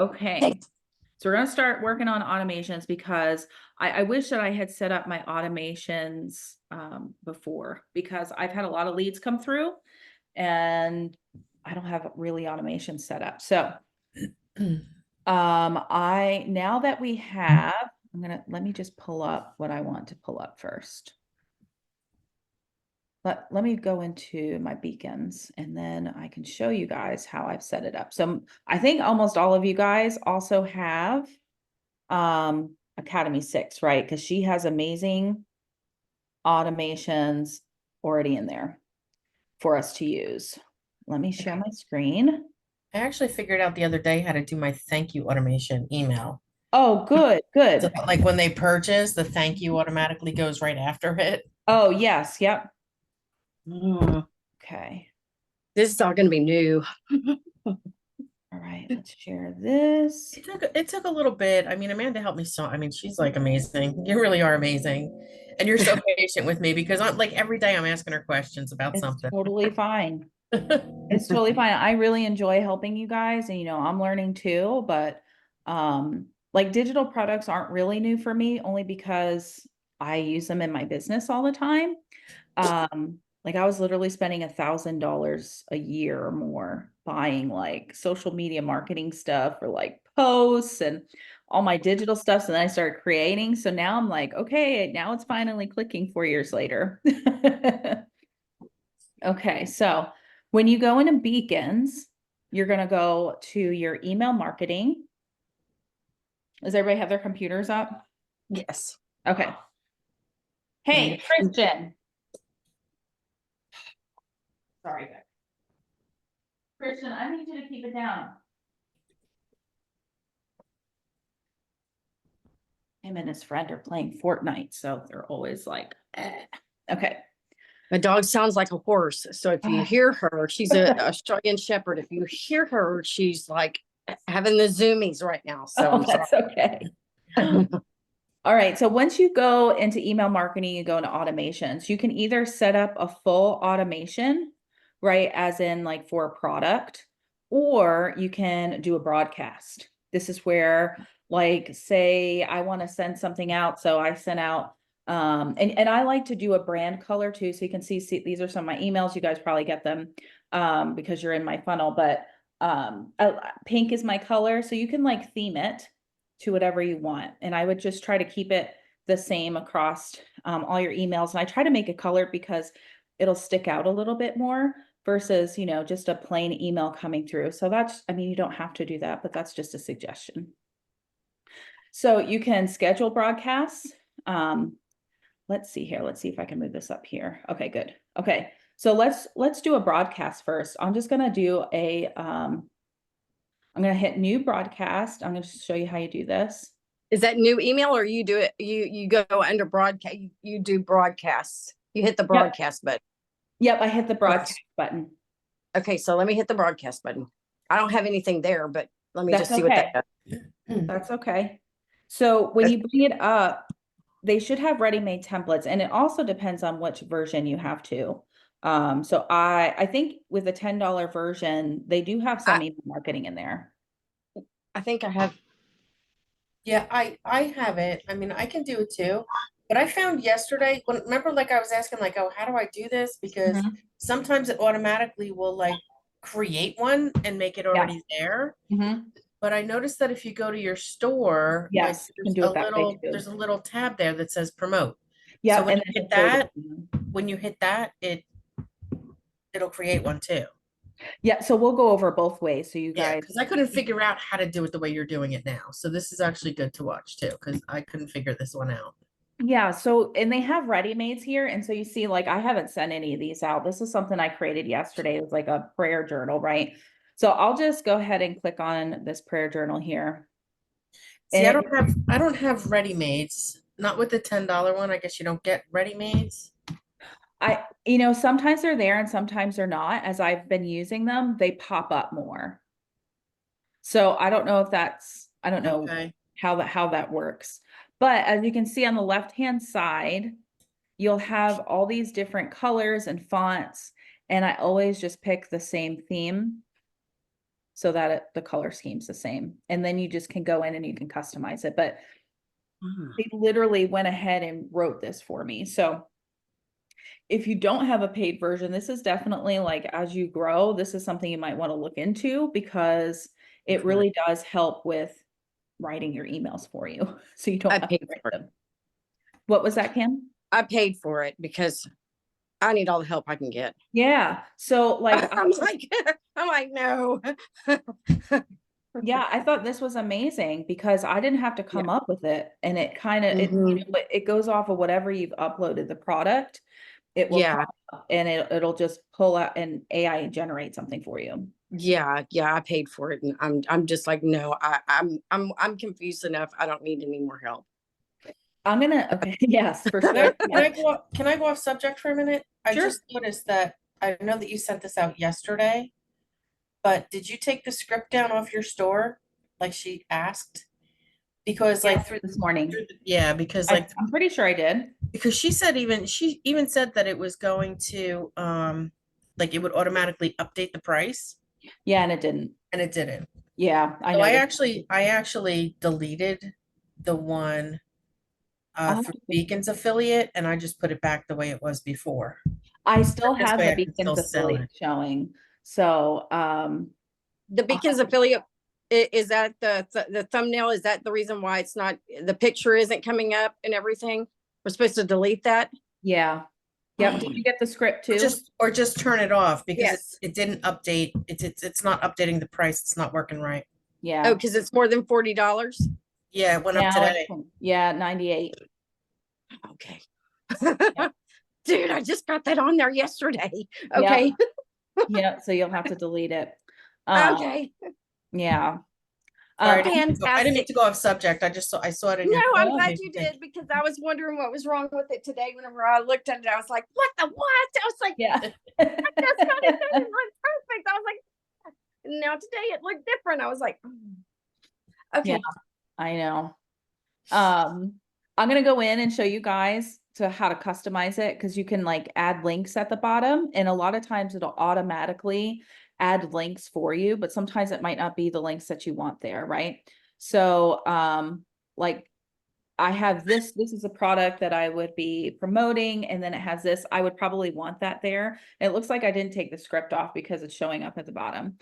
Okay. So we're going to start working on automations because I wish that I had set up my automations before, because I've had a lot of leads come through and I don't have really automation set up. So now that we have, let me just pull up what I want to pull up first. Let me go into my beacons and then I can show you guys how I've set it up. So I think almost all of you guys also have Academy 6, right? Because she has amazing automations already in there for us to use. Let me share my screen. I actually figured out the other day how to do my thank you automation email. Oh, good, So good. like when they purchase, the thank you automatically goes right after it. Oh, yes, yep. Mm, Okay. this is all going to be new. All right, let's share this. It took a little bit. I mean, Amanda helped me so. I mean, she's like amazing. You really are amazing. And you're so patient with me because I'm like every day I'm asking her questions about It's something. totally fine. It's totally fine. I really enjoy helping you guys and I'm learning too, but like digital products aren't really new for me only because I use them in my business all the time. Like I was literally spending $1,000 a year or more buying like social media marketing stuff or like posts and all my digital stuff. So then I started creating. So now I'm like, okay, now it's finally clicking 4 years later. Okay, so when you go into beacons, you're going to go to your email marketing. Does everybody have their computers up? Yes. Okay. Hey, Christian. Sorry, guys. Christian, I need you to keep it down. Him and his friend are playing Fortnite, so they're always like, eh. Okay. My dog sounds like a horse. So if you hear her, she's a Australian Shepherd. If you hear her, she's like having the zoomies right now. So Oh, that's okay. All right. So once you go into email marketing, you go into automations, you can either set up a full automation, right? As in like for a product, or you can do a broadcast. This is where like, say I want to send something out. So I sent out, and I like to do a brand color too. So you can see these are some of my emails. You guys probably get them, because you're in my funnel, but, pink is my color. So you can like theme it to whatever you want. And I would just try to keep it the same across all your emails. And I try to make it colored because it'll stick out a little bit more versus, just a plain email coming through. So I mean, you don't have to do that, but that's just a suggestion. So you can schedule broadcasts. Let's see here. Let's see if I can move this up here. Okay, good. Okay. So let's do a broadcast first. I'm just going to do I'm going to hit new broadcast. I'm going to show you how you do this. Is that new email or you do it? You go under broadcast. You do broadcasts. You hit the broadcast button. Yep, I hit the broadcast button. Okay, so let me hit the broadcast button. I don't have anything there, but let me That's just see okay. what that does. That's okay. So when you bring it up, they should have ready-made templates, and it also depends on which version you have too. So I think with the $10 version, they do have some email marketing in there. I think I have. Yeah, I have it. I mean, I can do it too. But I found yesterday remember like I was asking like, oh, how do I do this? Because sometimes it automatically will like create one and make it already there. But I noticed that if you go to your store, like Yes, you can do it that way too. there's a little tab there that says promote. Yeah, So when and you hit that, it'll create one too. yeah, so we'll go over both ways. So you Yeah, guys, because I couldn't figure out how to do it the way you're doing it now. So this is actually good to watch too, because I couldn't figure this one out. yeah, so and they have ready-mades here. And so you see, like, I haven't sent any of these out. This is something I created yesterday. It was like a prayer journal, right? So I'll just go ahead and click on this prayer journal here. See, I don't have ready-mades. Not with the $10 one. I guess you don't get ready-mades. Sometimes they're there and sometimes they're not. As I've been using them, they pop up more. So I don't know if I don't know Okay. how that works. But as you can see on the left-hand side, you'll have all these different colors and fonts. And I always just pick the same theme. so that the color scheme's the same. And then you just can go in and you can customize it. But they literally went ahead and wrote this for me. So if you don't have a paid version, this is definitely like, as you grow, this is something you might want to look into, because it Okay. really does help with writing your emails for you. So you don't I have to paid write for it. them. What was that, Kim? I paid for it because I need all the help I can get. Yeah. So like, I'm like, no. yeah, I thought this was amazing because I didn't have to come up with it. And it kind of, Mhm. it goes off of whatever you've uploaded the product. It will Yeah, come up and it'll just pull out and AI generate something for you. yeah, I paid for it, and I'm just like, no, I'm confused enough. I don't need any more help. I'm gonna, okay, yes, for Can I, sure. can I go off, can I go off subject for a minute? I Sure. just noticed that, I know that you sent this out yesterday, but did you take the script down off your store? Like she asked? Because like Yes, this morning. yeah, because like, I'm pretty sure I did. because she even said that it was going to, like it would automatically update the price, Yeah, and it didn't. and it didn't. Yeah, I So know. I actually deleted the one I'll have through to- Beacon's affiliate, and I just put it back the way it was before. I still This have way the I can still Beacons sell affiliate it. showing. So, The Beacons affiliate, is that the thumbnail? Is that the reason why it's not, the picture isn't coming up and everything? We're supposed to delete that? yeah. Yep. Did you get the script Or too? just turn it off, because Yes. it didn't update. It's not updating the price. It's not working right. Oh, Yeah. because it's more than $40. Yeah, it went up Now today. yeah, 98. Okay. Yeah. Dude, I just got that on there yesterday. Yeah. Okay. Yeah. So you'll have to delete it. Okay. Yeah. Sorry, I didn't mean to Fantastic. go off subject. I saw it in No, your. I'm Oh, glad you did, because I was wondering what was wrong with it today. Whenever I looked at it, I was like, what the what? I was like, yeah. that's not it. It looked perfect. I was like, now today it looked different. I was like, okay. Yeah. I know. I'm gonna go in and show you guys to how to customize it, because you can like add links at the bottom, and a lot of times it'll automatically add links for you, but sometimes it might not be the links that you want there, right? So like I have this is a product that I would be promoting, and then it has this. I would probably want that there. It looks like I didn't take the script off because it's showing up at the bottom.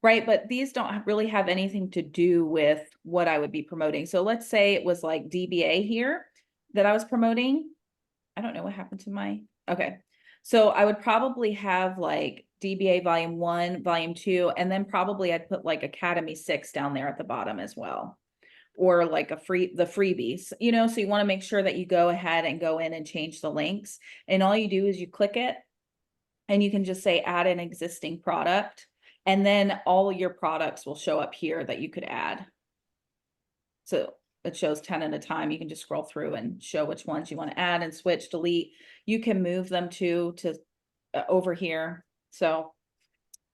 Right, but these don't really have anything to do with what I would be promoting. So let's say it was like DBA here that I was promoting. I don't know what happened to my, okay. So I would probably have like DBA volume 1, volume 2, and then probably I'd put like Academy 6 down there at the bottom as well. Or like the freebies, so you want to make sure that you go ahead and go in and change the links. And all you do is you click it and you can just say add an existing product. And then all your products will show up here that you could add. So it shows 10 at a time. You can just scroll through and show which ones you want to add and switch, delete. You can move them to over here. So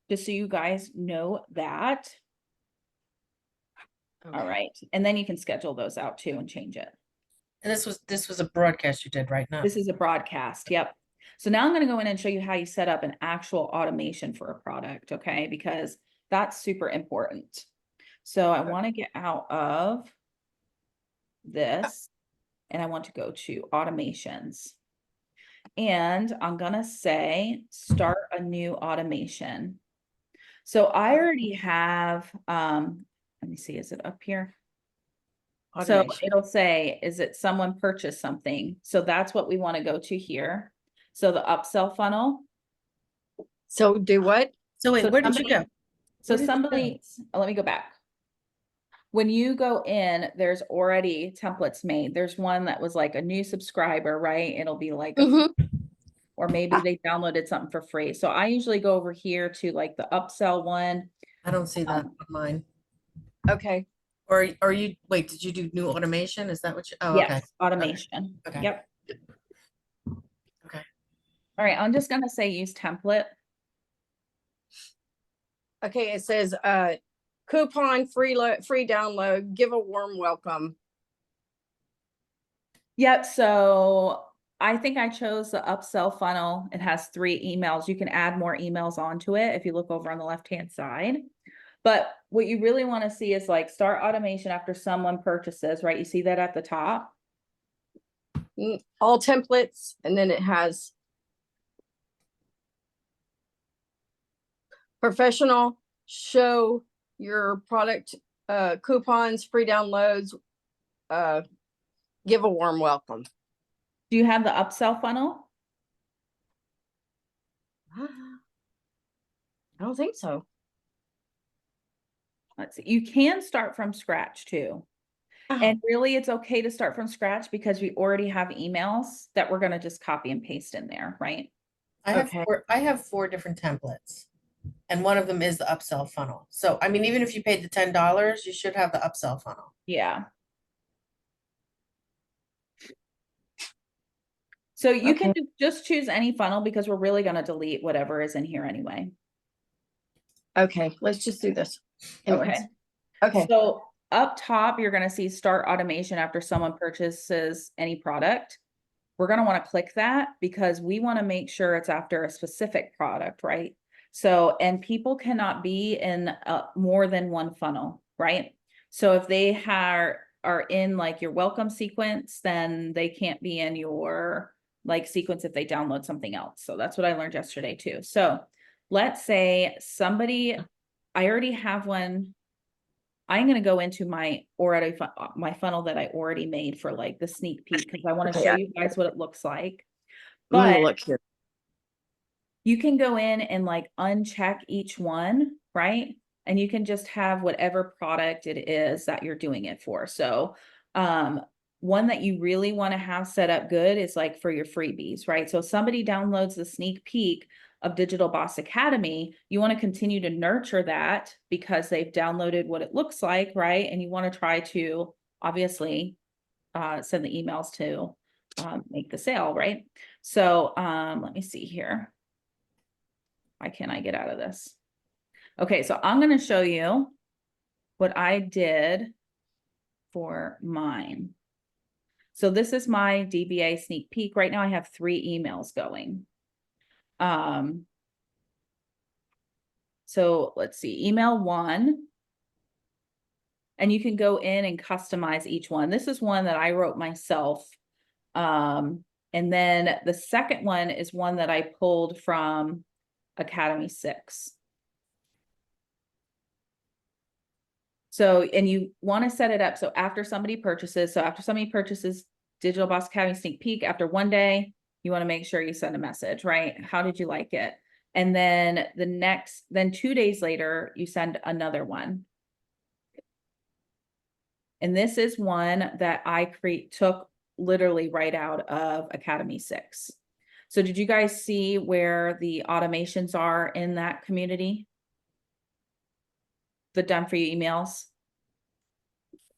just so you guys know that. All right. And then you can schedule those out too and change it. And this was a broadcast you did, right? Now. This is a broadcast. Yep. So now I'm going to go in and show you how you set up an actual automation for a product. Okay. Because that's super important. So I want to get out of this and I want to go to automations. And I'm going to say start a new automation. So I already have, let me see, is it up here? So Automation. it'll say, is it someone purchased something? So that's what we want to go to here. So the upsell funnel. So do what? So wait, So where did you go? So Where did you go? somebody, let me go back. When you go in, there's already templates made. There's one that was like a new subscriber, right? It'll be like, or maybe they downloaded something for free. So I usually go over here to like the upsell one. I don't see that on mine. Okay. Or you, wait, did you do new automation? Is that what you, oh, okay. Yes, automation. Okay. Yep. Okay. All right. I'm just going to say use template. Okay. It says, coupon free download, give a warm welcome. Yep. So I think I chose the upsell funnel. It has 3 emails. You can add more emails onto it if you look over on the left-hand side. But what you really want to see is like start automation after someone purchases, right? You see that at the top? All templates, and then it has professional, show your product, coupons, free downloads, give a warm welcome. Do you have the upsell funnel? I don't think so. Let's see. You can start from scratch too. And really it's okay to start from scratch because we already have emails that we're going to just copy and paste in there, right? Okay. I have 4 different templates. And one of them is the upsell funnel. So, I mean, even if you paid the $10, you should have the upsell funnel. Yeah. So you can just choose any funnel because we're really going to delete whatever is in here anyway. Okay, let's just do this. Anyways. Okay. Okay. So up top, you're going to see start automation after someone purchases any product. We're going to want to click that because we want to make sure it's after a specific product, right? So, and people cannot be in more than one funnel, right? So if they are in like your welcome sequence, then they can't be in your like sequence if they download something else. So that's what I learned yesterday too. So let's say I already have one. I'm going to go into my funnel that I already made for like the sneak peek because I want to show you guys what it looks like. I'm gonna But look here. you can go in and like uncheck each one, right? And you can just have whatever product it is that you're doing it for. So, one that you really want to have set up good is like for your freebies, right? So if somebody downloads the sneak peek of Digital Boss Academy, you want to continue to nurture that because they've downloaded what it looks like, right? And you want to try to obviously send the emails to make the sale, right? So let me see here. Why can't I get out of this? Okay, so I'm going to show you what I did for mine. So this is my DBA sneak peek. Right now I have 3 emails going. So let's see, email 1. And you can go in and customize each one. This is one that I wrote myself. And then the second one is one that I pulled from Academy 6. So, and you want to set it up. So after somebody purchases Digital Boss Academy sneak peek, after 1 day, you want to make sure you send a message, right? How did you like it? And then then 2 days later, you send another one. And this is one that I took literally right out of Academy 6. So did you guys see where the automations are in that community? The done for you emails?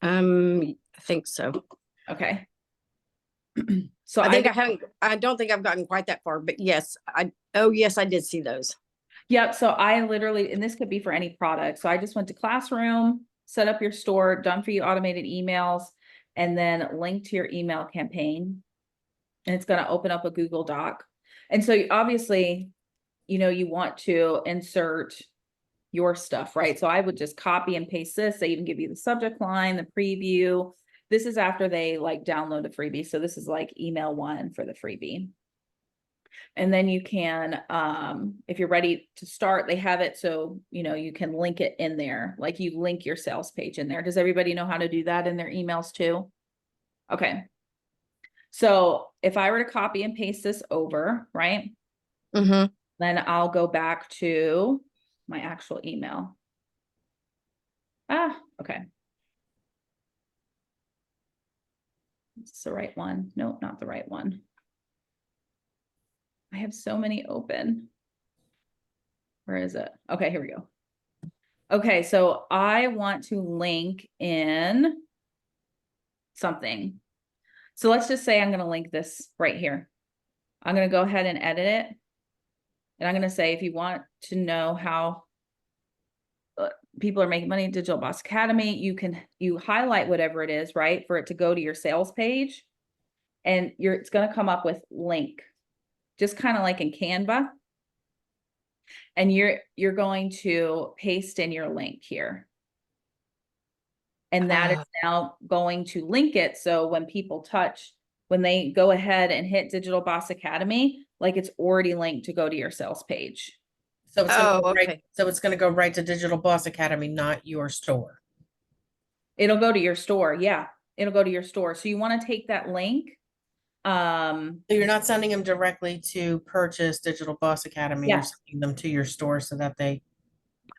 I think so. Okay. So I don't think I've gotten quite that far, but yes, yes, I did see those. Yep. So I literally, and this could be for any product. So I just went to Classroom, set up your store, done for you automated emails, and then link to your email campaign. And it's going to open up a Google Doc. And so obviously, you want to insert your stuff, right? So I would just copy and paste this. They even give you the subject line, the preview. This is after they like download the freebie. So this is like email 1 for the freebie. And then you can, if you're ready to start, they have it. So, you can link it in there. Like you link your sales page in there. Does everybody know how to do that in their emails too? Okay. So if I were to copy and paste this over, right? Mm-hmm. Then I'll go back to my actual email. Okay. It's the right one. Nope, not the right one. I have so many open. Where is it? Okay, here we go. Okay, so I want to link in something. So let's just say I'm going to link this right here. I'm going to go ahead and edit it. And I'm going to say, if you want to know how people are making money in Digital Boss Academy, you highlight whatever it is, right? For it to go to your sales page. And it's going to come up with link, just kind of like in Canva. and you're going to paste in your link here. And that is now going to link it. So when people when they go ahead and hit Digital Boss Academy, like it's already linked to go to your sales page. So it's gonna Oh, go right, okay. so it's gonna go right to Digital Boss Academy, not your store. It'll go to your store. Yeah, it'll go to your store. So you want to take that link. So you're not sending them directly to purchase Digital Boss Academy, you're Yeah. sending them to your store so that they,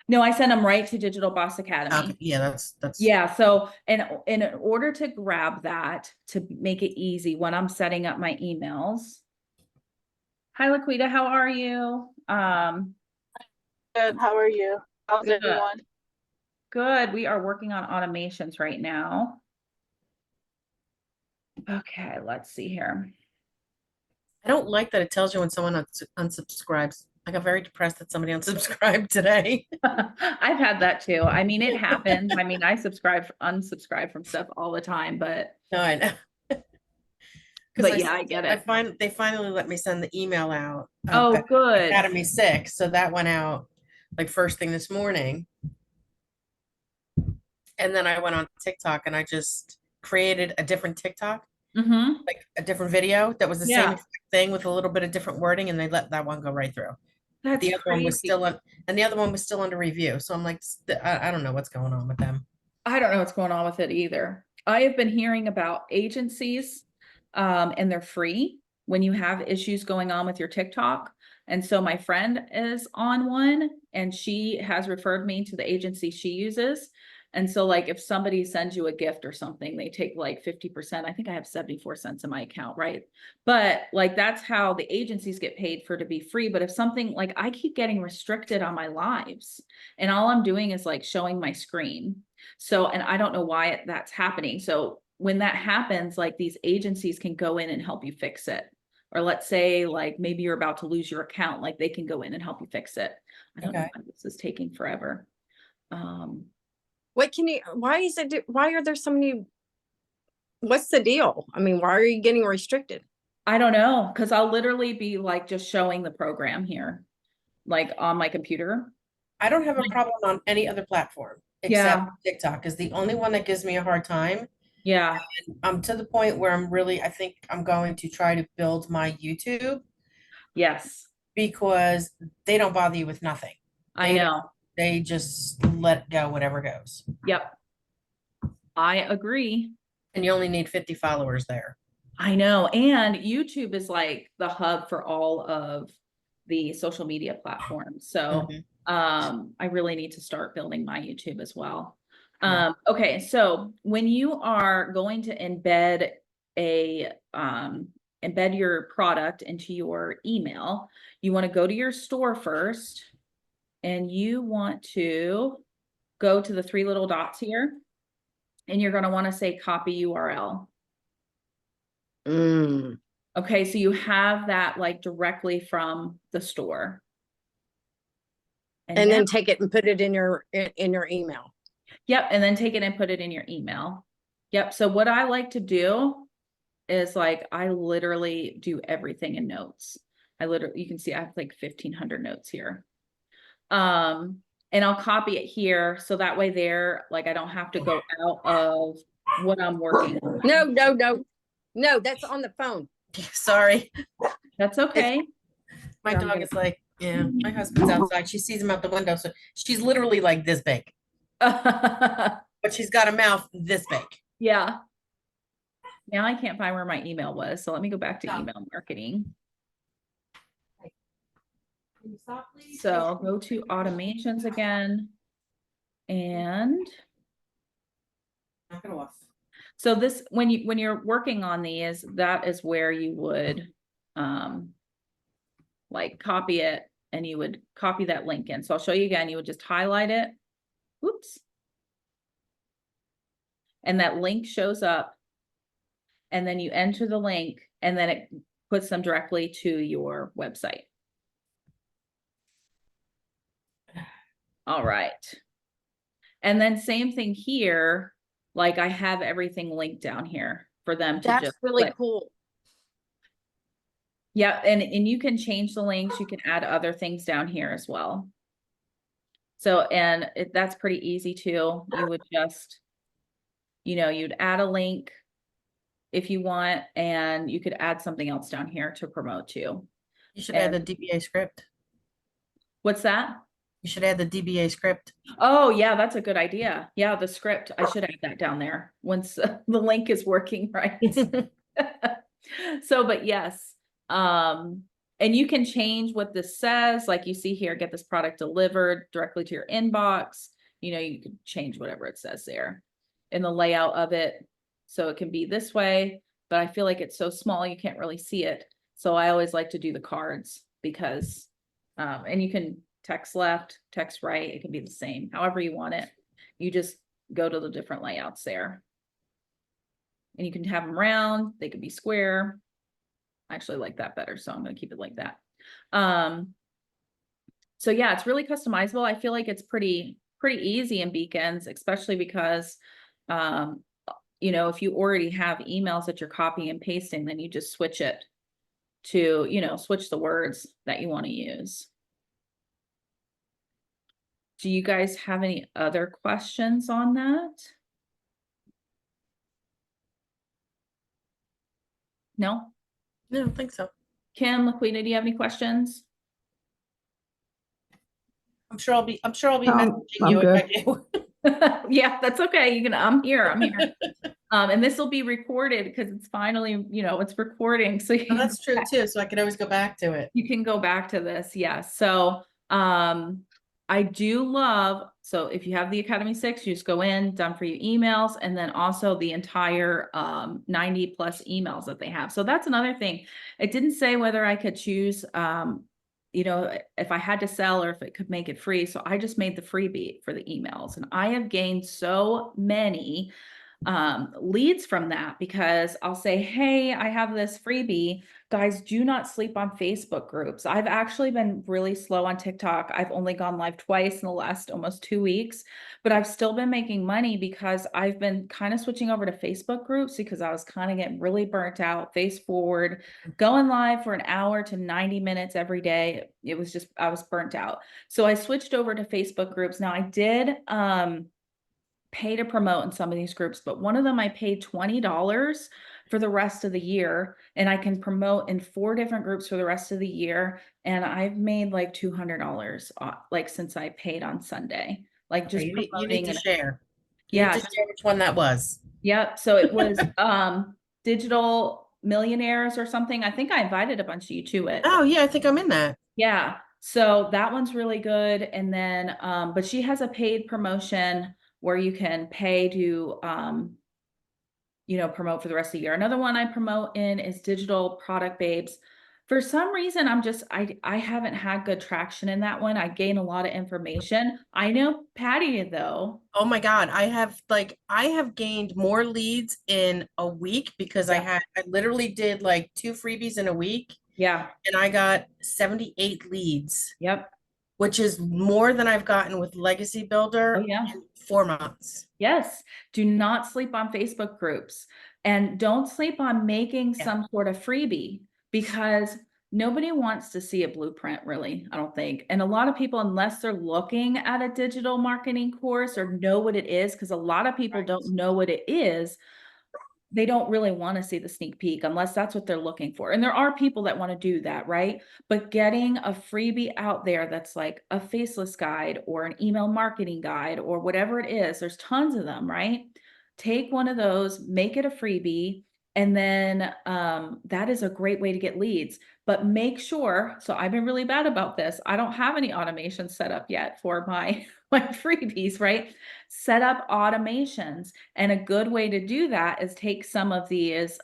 No, I send them right to Digital Boss Academy. yeah, that's. Yeah, so in order to grab that, to make it easy when I'm setting up my emails. Hi, Laquita, how are you? Good. How are you? How's Good. everyone? Good. We are working on automations right now. Okay, let's see here. I don't like that it tells you when someone unsubscribes. I got very depressed that somebody unsubscribed today. I've had that too. I mean, it happens. I mean, I unsubscribe from stuff all the time, but No, I know. But yeah, I get it. They finally let me send the email out. Oh, good. Academy 6, so that went out like first thing this morning. And then I went on TikTok and I just created a different TikTok, Mm-hmm. like a different video that was the Yeah. same exact thing with a little bit of different wording, and they let that one go right through. That's The other one was crazy. still on, and the other one was still under review. So I'm like, I don't know what's going on with them. I don't know what's going on with it either. I have been hearing about agencies, and they're free when you have issues going on with your TikTok. And so my friend is on one and she has referred me to the agency she uses. And so like if somebody sends you a gift or something, they take like 50%. I think I have 74 cents in my account, right? But like that's how the agencies get paid for to be free. But if something like I keep getting restricted on my lives and all I'm doing is like showing my screen. So, and I don't know why that's happening. So when that happens, like these agencies can go in and help you fix it. Or let's say like maybe you're about to lose your account, like they can go in and help you fix it. I don't know why this is taking forever. Why are there so many? What's the deal? I mean, why are you getting restricted? I don't know, because I'll literally be like just showing the program here, like on my computer. I don't have a problem on any other platform except TikTok is the only one that gives me a hard time. Yeah. I'm to the point where I think I'm going to try to build my YouTube. Yes. Because they don't bother you with nothing. I know. They just let go, whatever goes. Yep. I agree. And you only need 50 followers there. I know. And YouTube is like the hub for all of the social media platforms. So I really need to start building my YouTube as well. Okay, so when you are going to embed your product into your email, you want to go to your store first, and you want to go to the three little dots here, and you're going to want to say copy URL. Okay, so you have that like directly from the store. And then take it and put it in your email. Yep, and then take it and put it in your email. Yep, so what I like to do is like, I literally do everything in notes. You can see I have like 1,500 notes here. And I'll copy it here, so that way there, like I don't have to go out of what I'm working on. No, that's on the phone. Sorry. That's okay. My dog is like, yeah, my husband's outside. She sees him out the window. So she's literally like this big. But she's got a mouth this big. Yeah. Now I can't find where my email was. So let me go back to email marketing. So go to automations again. And knock it off. So this, when you're working on these, that is where you would like copy it, and you would copy that link in. So I'll show you again. You would just highlight it. Oops. And that link shows up, and then you enter the link, and then it puts them directly to your website. All right. And then same thing here. Like I have everything linked down here for them to That's just really click. cool. Yeah, and you can change the links. You can add other things down here as well. So, and that's pretty easy too. You would just, you'd add a link if you want, and you could add something else down here to promote too. You should add the And DBA script. what's that? You should add the DBA script. Oh, yeah, that's a good idea. Yeah, the script. I should add that down there once the link is working right. So, but yes, and you can change what this says, like you see here, get this product delivered directly to your inbox. You can change whatever it says there in the layout of it. So it can be this way, but I feel like it's so small, you can't really see it. So I always like to do the cards because, and you can text left, text right, it can be the same, however you want it. You just go to the different layouts there. And you can have them round, they could be square. I actually like that better, so I'm going to keep it like that. So yeah, it's really customizable. I feel like it's pretty easy in Beacons, especially because, if you already have emails that you're copying and pasting, then you just switch it to, switch the words that you want to use. Do you guys have any other questions on that? No? I don't think so. Kim, Laquita, do you have any questions? I'm sure I'll be No, messaging I'm you if I do. Yeah, that's okay. I'm here. And this will be recorded because it's finally, it's recording. So Oh, that's true too. So I could always go back to it. you can go back to this. Yes. So, I do love, so if you have the Academy 6, you just go in, done for you emails, and then also the entire 90 plus emails that they have. So that's another thing. It didn't say whether I could choose, if I had to sell or if it could make it free. So I just made the freebie for the emails, and I have gained so many leads from that because I'll say, hey, I have this freebie. Guys, do not sleep on Facebook groups. I've actually been really slow on TikTok. I've only gone live twice in the last almost 2 weeks, but I've still been making money because I've been kind of switching over to Facebook groups because I was kind of getting really burnt out, face forward, going live for an hour to 90 minutes every day. It was just, I was burnt out. So I switched over to Facebook groups. Now I did, pay to promote in some of these groups, but one of them I paid $20 for the rest of the year, and I can promote in 4 different groups for the rest of the year. And I've made like $200 like since I paid on Sunday, like just You need promoting to and share. You yeah, need to share which one that was. yep. So it was Digital Millionaires or something. I think I invited a bunch of you to it. Oh yeah, I think I'm in that. Yeah. So that one's really good. And then, but she has a paid promotion where you can pay to, promote for the rest of the year. Another one I promote in is Digital Product Babes. For some reason, I haven't had good traction in that one. I gain a lot of information. I know Patty though. Oh my God, I have gained more leads in a week because Yeah. I literally did like 2 freebies in a week Yeah. and I got 78 leads, Yep. which is more than I've gotten with Legacy Builder Oh yeah. in 4 months. Yes. Do not sleep on Facebook groups, and don't sleep on making Yeah. some sort of freebie because nobody wants to see a blueprint, really, I don't think. And a lot of people, unless they're looking at a digital marketing course or know what it is, because a lot of people Right. don't know what it is, they don't really want to see the sneak peek unless that's what they're looking for. And there are people that want to do that, right? But getting a freebie out there that's like a faceless guide or an email marketing guide or whatever it is, there's tons of them, right? Take one of those, make it a freebie, and then that is a great way to get leads. But make sure, so I've been really bad about this. I don't have any automation set up yet for my freebies, right? Set up automations. And a good way to do that is take some of these,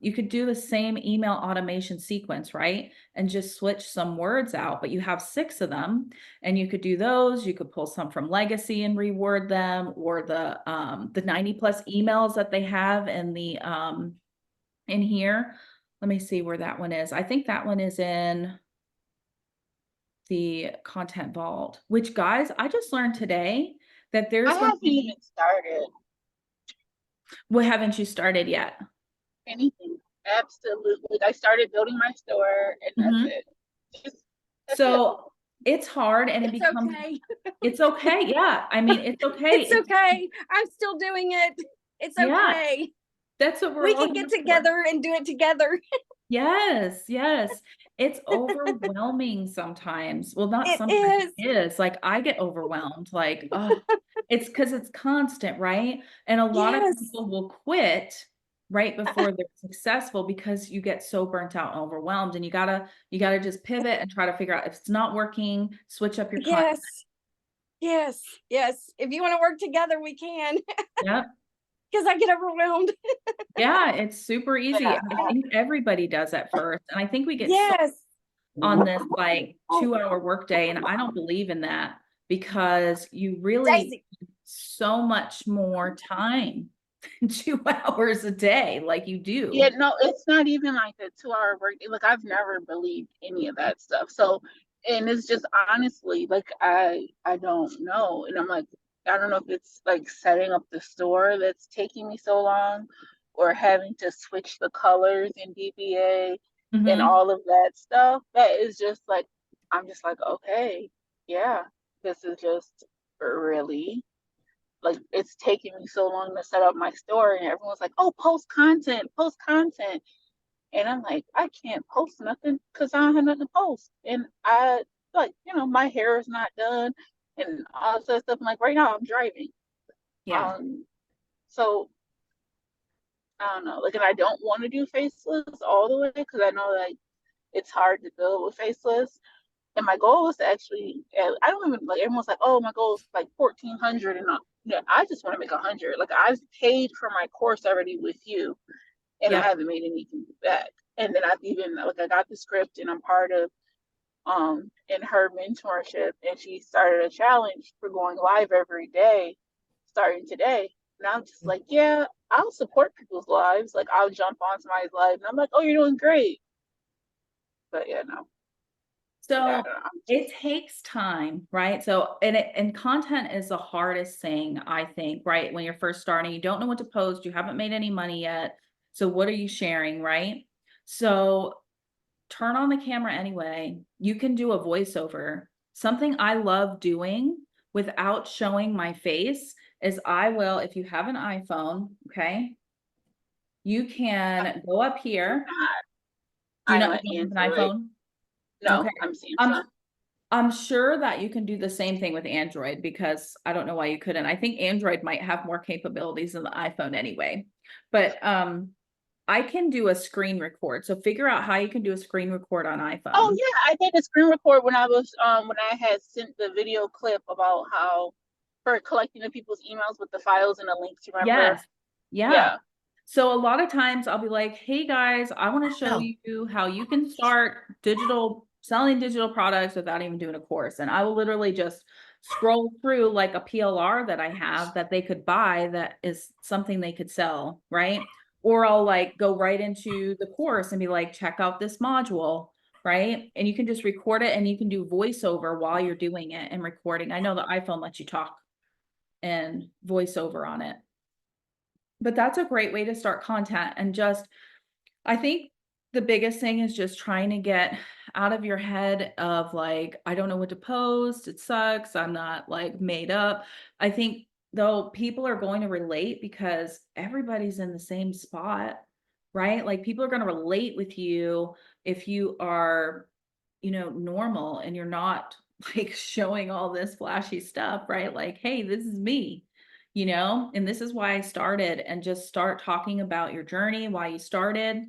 you could do the same email automation sequence, right? And just switch some words out, but you have 6 of them and you could do those. You could pull some from Legacy and reword them, or the 90 plus emails that they have in the, in here. Let me see where that one is. I think that one is in the Content Vault, which, guys, I just learned today that there's I haven't even started What haven't you started yet? anything. Absolutely. I started building my store, and that's Mhm. it. Just, that's it. So it's hard and it It's becomes, okay. it's okay. Yeah. I mean, it's okay. It's okay. I'm still doing it. It's Yeah, okay. that's what we're We all can get here for. together and do it together. Yes, yes. It's overwhelming sometimes. Well, not It sometimes, is. it is. Like I get overwhelmed. Like, oh, it's because it's constant, right? And a lot of Yes. people will quit right before they're successful because you get so burnt out and overwhelmed. And you gotta just pivot and try to figure out if it's not working, switch up your content. Yes. Yes. Yes. If you want to work together, we can. Yep. Because I get overwhelmed. Yeah, it's super easy. Yeah. I think everybody does at first. And I think we get so Yes. on this like 2-hour workday, and I don't believe in that because you really Daisy. so much more time than 2 hours a day, like you do. Yeah, no, it's not even like a 2 hour workday. Like I've never believed any of that stuff. So, and it's just honestly, like I don't know. And I'm like, I don't know if it's like setting up the store that's taking me so long, or having to switch the colors in DBA and Mhm. all of that stuff. That is just like, I'm just like, okay, yeah, this is just really like it's taking me so long to set up my store, and everyone's like, oh, post content. And I'm like, I can't post nothing because I don't have nothing to post. And I like, my hair is not done and all this other stuff. I'm like, right now I'm driving. Yeah. So I don't know. Like, and I don't want to do faceless all the way because I know like it's hard to build with faceless. And my goal is to actually, I don't even like, everyone's like, oh, my goal is like 1,400. And I just want to make 100. Like, I've paid for my course already with you, and I Yep. haven't made anything back. And then I've even, like, I got the script, and I'm part of, in her mentorship, and she started a challenge for going live every day starting today. And I'm just like, yeah, I'll support people's lives. Like, I'll jump on somebody's live, and I'm like, oh, you're doing great. But yeah, no. Yeah, So it takes time, right? So, and content is the hardest thing, I think, right? When you're first starting, you don't know what to post, you haven't made any money yet. So what are you sharing, right? So turn on the camera anyway. You can do a voiceover. Something I love doing without showing my face is I will, if you have an iPhone, okay, you can go up here. Do you I'm not an have an Android. iPhone? No, Okay. I'm Samsung. I'm sure that you can do the same thing with Android because I don't know why you couldn't. I think Android might have more capabilities than the iPhone anyway. But I can do a screen record. So figure out how you can do a screen record on iPhone. Oh yeah, I did a screen record when I was when I had sent the video clip about how for collecting the people's emails with the files and the links, remember? Yes. Yeah. Yeah. So a lot of times I'll be like, hey guys, I want to show you how you can start selling digital products without even doing a course. And I will literally just scroll through like a PLR that I have that they could buy that is something they could sell, right? Or I'll like go right into the course and be like, check out this module, right? And you can just record it and you can do voiceover while you're doing it and recording. I know the iPhone lets you talk and voiceover on it. But that's a great way to start content. And just, I think the biggest thing is just trying to get out of your head of like, I don't know what to post. It sucks. I'm not like made up. I think though people are going to relate because everybody's in the same spot, right? Like people are going to relate with you if you are, normal and you're not like showing all this flashy stuff, right? Like, hey, this is me. And this is why I started, and just start talking about your journey, why you started,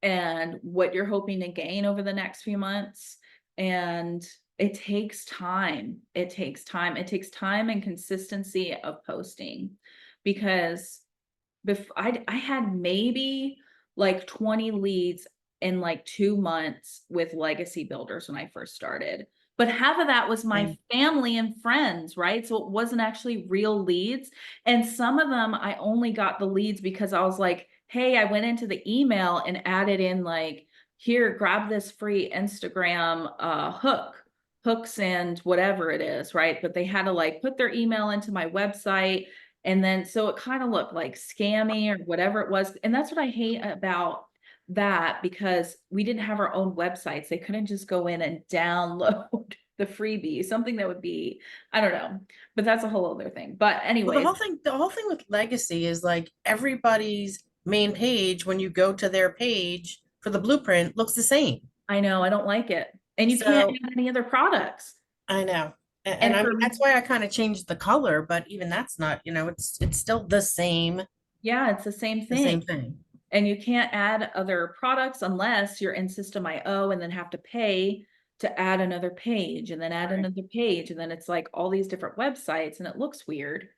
and what you're hoping to gain over the next few months. And it takes time. It takes time. It takes time and consistency of posting because I had maybe like 20 leads in like 2 months with legacy builders when I first started. But half of that was my family and friends, right? So it wasn't actually real leads. And some of them, I only got the leads because I was like, hey, I went into the email and added in like, here, grab this free Instagram hooks and whatever it is, right? But they had to like put their email into my website And then, so it kind of looked like scammy or whatever it was. And that's what I hate about that, because we didn't have our own websites. They couldn't just go in and download the freebie, something that would be, I don't know, but that's a whole other thing. But Well, anyways, the whole thing with Legacy is like everybody's main page, when you go to their page for the blueprint, looks the same. I know, I don't like it. And you can't So have any other products. I know. And, And I for mean, that's why I kind of changed the color, but even that's not, it's still the same yeah, it's the same thing. thing. And you can't add other products unless you're in System IO and then have to pay to add another page and then add Right. another page. And then it's like all these different websites and it looks weird.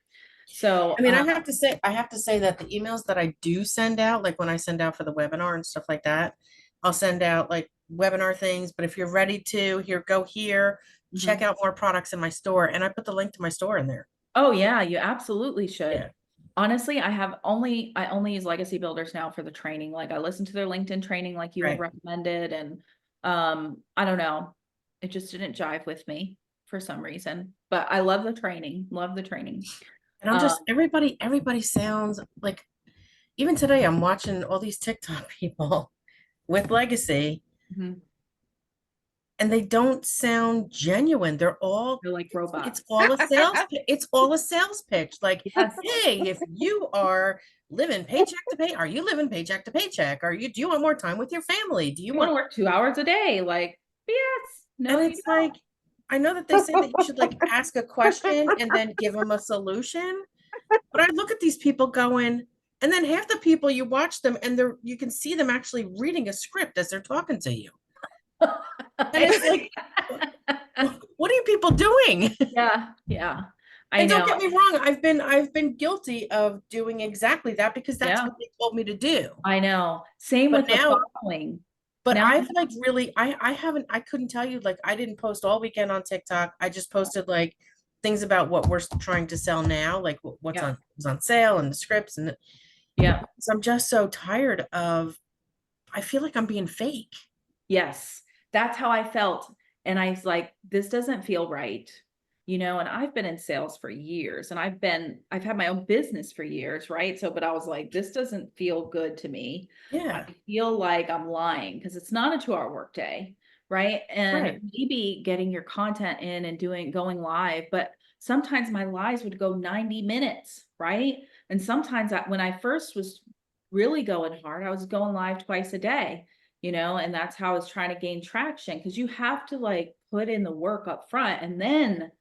So, I mean, I have to say that the emails that I do send out, like when I send out for the webinar and stuff like that, I'll send out like webinar things, but if you're ready to, go here, check mhm. out more products in my store. And I put the link to my store in there. Oh yeah, you absolutely should. Yeah. Honestly, I only use Legacy Builders now for the training. Like I listen to their LinkedIn training like you had Right. recommended, and I don't know. It just didn't jive with me for some reason. But I love the training. Love the training. And I'm just, everybody sounds like, even today, I'm watching all these TikTok people with Legacy, Mhm. and they don't sound genuine. They're all, They're like robots. it's all a it's all a sales pitch. Like, Yes. hey, if you are living paycheck to pay, are you living paycheck to paycheck? Do you want more time with your family? Do you You want to want, work 2 hours a day? Like, yes. No, and you it's don't. like, I know that they say that you should like ask a question and then give them a solution. But I look at these people going, and then half the people, you watch them and you can see them actually reading a script as they're talking to you. And it's like, what are you people doing? Yeah, yeah. I And don't know. get me wrong, I've been guilty of doing exactly that because that's Yeah. what they told me to do. I know. Same But with the now, following. but Now, I've like really, I couldn't tell you, like I didn't post all weekend on TikTok. I just posted like things about what we're trying to sell now, like what's Yeah. was on sale and the scripts. And yeah. so I'm just so tired of, I feel like I'm being fake. Yes, that's how I felt. And I was like, this doesn't feel right. And I've been in sales for years and I've had my own business for years, right? So, but I was like, this doesn't feel good to me. Yeah. I feel like I'm lying because it's not a 2-hour workday, right? And Right. maybe getting your content in and going live, but sometimes my lives would go 90 minutes, right? And sometimes when I first was really going hard, I was going live twice a day. And that's how I was trying to gain traction, because you have to like put in the work up front and then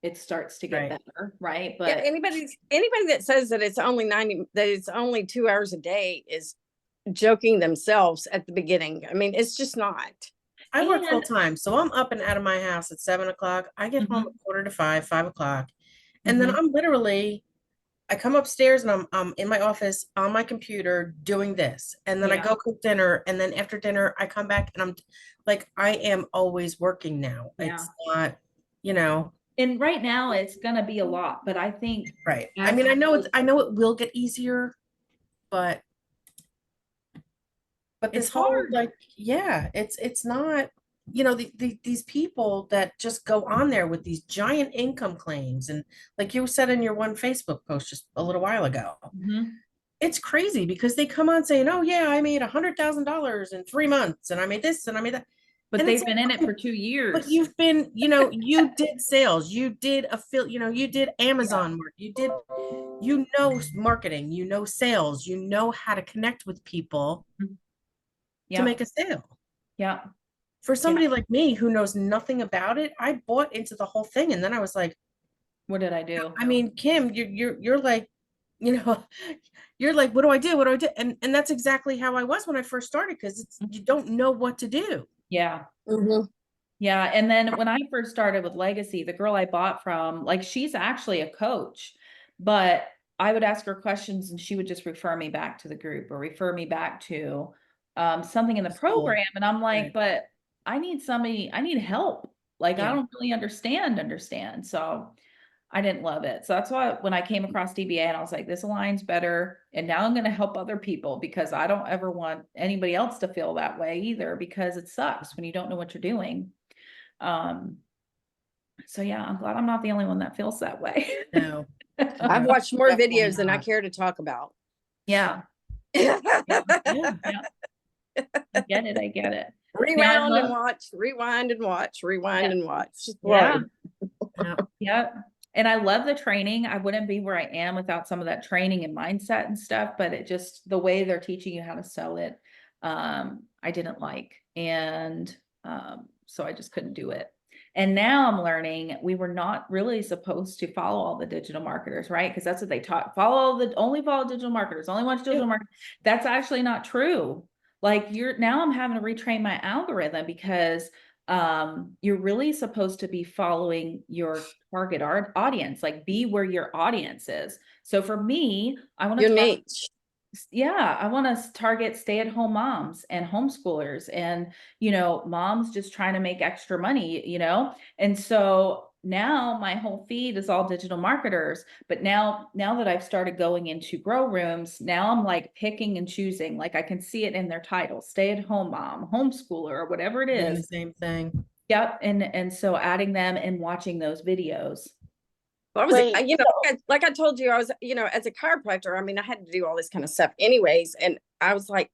it starts to get Right. better, right? Yeah, But anybody that says that it's only 2 hours a day is joking themselves at the beginning. I mean, it's just not. I work And- full time, so I'm up and out of my house at 7 o'clock. I get home Mhm. at 4:45, 5 o'clock, and then Mhm. I'm literally, I come upstairs and I'm in my office on my computer doing this, and then I Yeah. go cook dinner, and then after dinner I come back and I'm like, I am always working now. Yeah. It's not, you know, And right now it's gonna be a lot, but I think right. I as mean, I know we- I know it will get easier, but this It's whole hard. like, yeah, it's not, these people that just go on there with these giant income claims, and like you said in your one Facebook post just a little while ago, Mhm. it's crazy because they come on saying, oh yeah, I made $100,000 in 3 months and I made this and I made that. But And it's they've been in it for 2 but years. you've been, you did sales, you did you did Amazon work, you did, marketing, sales, how to connect with people to Yeah. make a sale. Yeah. For somebody like me who knows nothing about it, I bought into the whole thing, and then I was like, What did I do? I mean, Kim, you're like, you know, you're like, what do I do? What do I do? And that's exactly how I was when I first started, because you don't know what to do. Yeah. Mhm. Yeah. And then when I first started with Legacy, the girl I bought from, like, she's actually a coach, but I would ask her questions and she would just refer me back to the group or refer me back to something in the School. program. And I'm like, Right. but I need help. Like, I Yeah. don't really understand. So I didn't love it. So that's why when I came across DBA and I was like, this aligns better. And now I'm going to help other people, because I don't ever want anybody else to feel that way either, because it sucks when you don't know what you're doing. So yeah, I'm glad I'm not the only one that feels that way. No. I've watched more Definitely videos than I not. care to talk about. Yeah. Yeah. Yeah. I get it. I get it. Now I Rewound and love, watch, rewind and watch, rewind Yeah. and watch. yeah, Yeah. yeah. And I love the training. I wouldn't be where I am without some of that training and mindset and stuff, but it just, the way they're teaching you how to sell it, I didn't like. And, so I just couldn't do it. And now I'm learning we were not really supposed to follow all the digital marketers, right? Because that's what they taught. Only follow digital marketers, only watch digital marketers. That's actually not true. Like now I'm having to retrain my algorithm because you're really supposed to be following your target audience, like be where your audience is. So for me, I want Your to niche. yeah, I want to target stay-at-home moms and homeschoolers and, moms just trying to make extra money. And so now my whole feed is all digital marketers, but now that I've started going into grow rooms, now I'm like picking and choosing, like I can see it in their title, stay-at-home mom, homeschooler, or whatever it Doing the is. same thing. Yep. And so adding them and watching those videos. Well, I was, Wait, like I told you, I was, as a chiropractor, I mean, I had to do all this kind of stuff anyways. And I was like,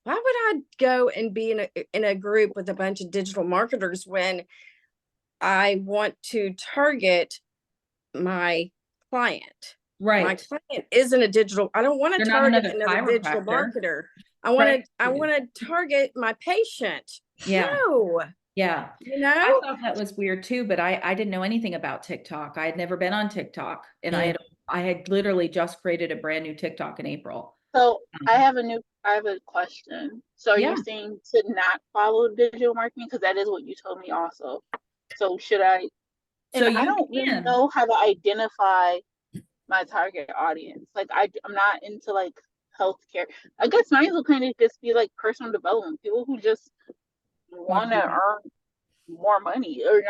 why would I go and be in a group with a bunch of digital marketers when I want to target my client? My Right. client isn't a digital, I don't want to They're not target another another digital chiropractor. marketer. Right. I want to target my patient. Yeah. No, Yeah. you I know? thought that was weird too, but I didn't know anything about TikTok. I had never been on TikTok, and Yeah. I had literally just created a brand new TikTok in April. so I have a question. So are Yeah. you saying to not follow digital marketing? Because that is what you told me also. So should I? So And I you don't really can. know how to identify my target audience. Like I'm not into like healthcare. I guess mine will kind of just be like personal development, people who just want to earn more money or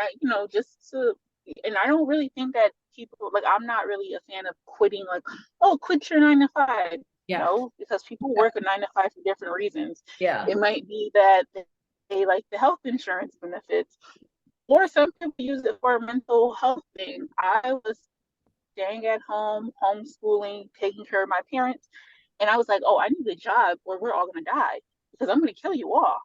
just to. And I don't really think that people like. I'm not really a fan of quitting. Like, oh, quit your 9 to 5. Yeah. No, because people work a 9 to 5 for different reasons. Yeah. It might be that they like the health insurance benefits, or some people use it for a mental health thing. I was staying at home, homeschooling, taking care of my parents. And I was like, oh, I need a job or we're all going to die because I'm going to kill you all.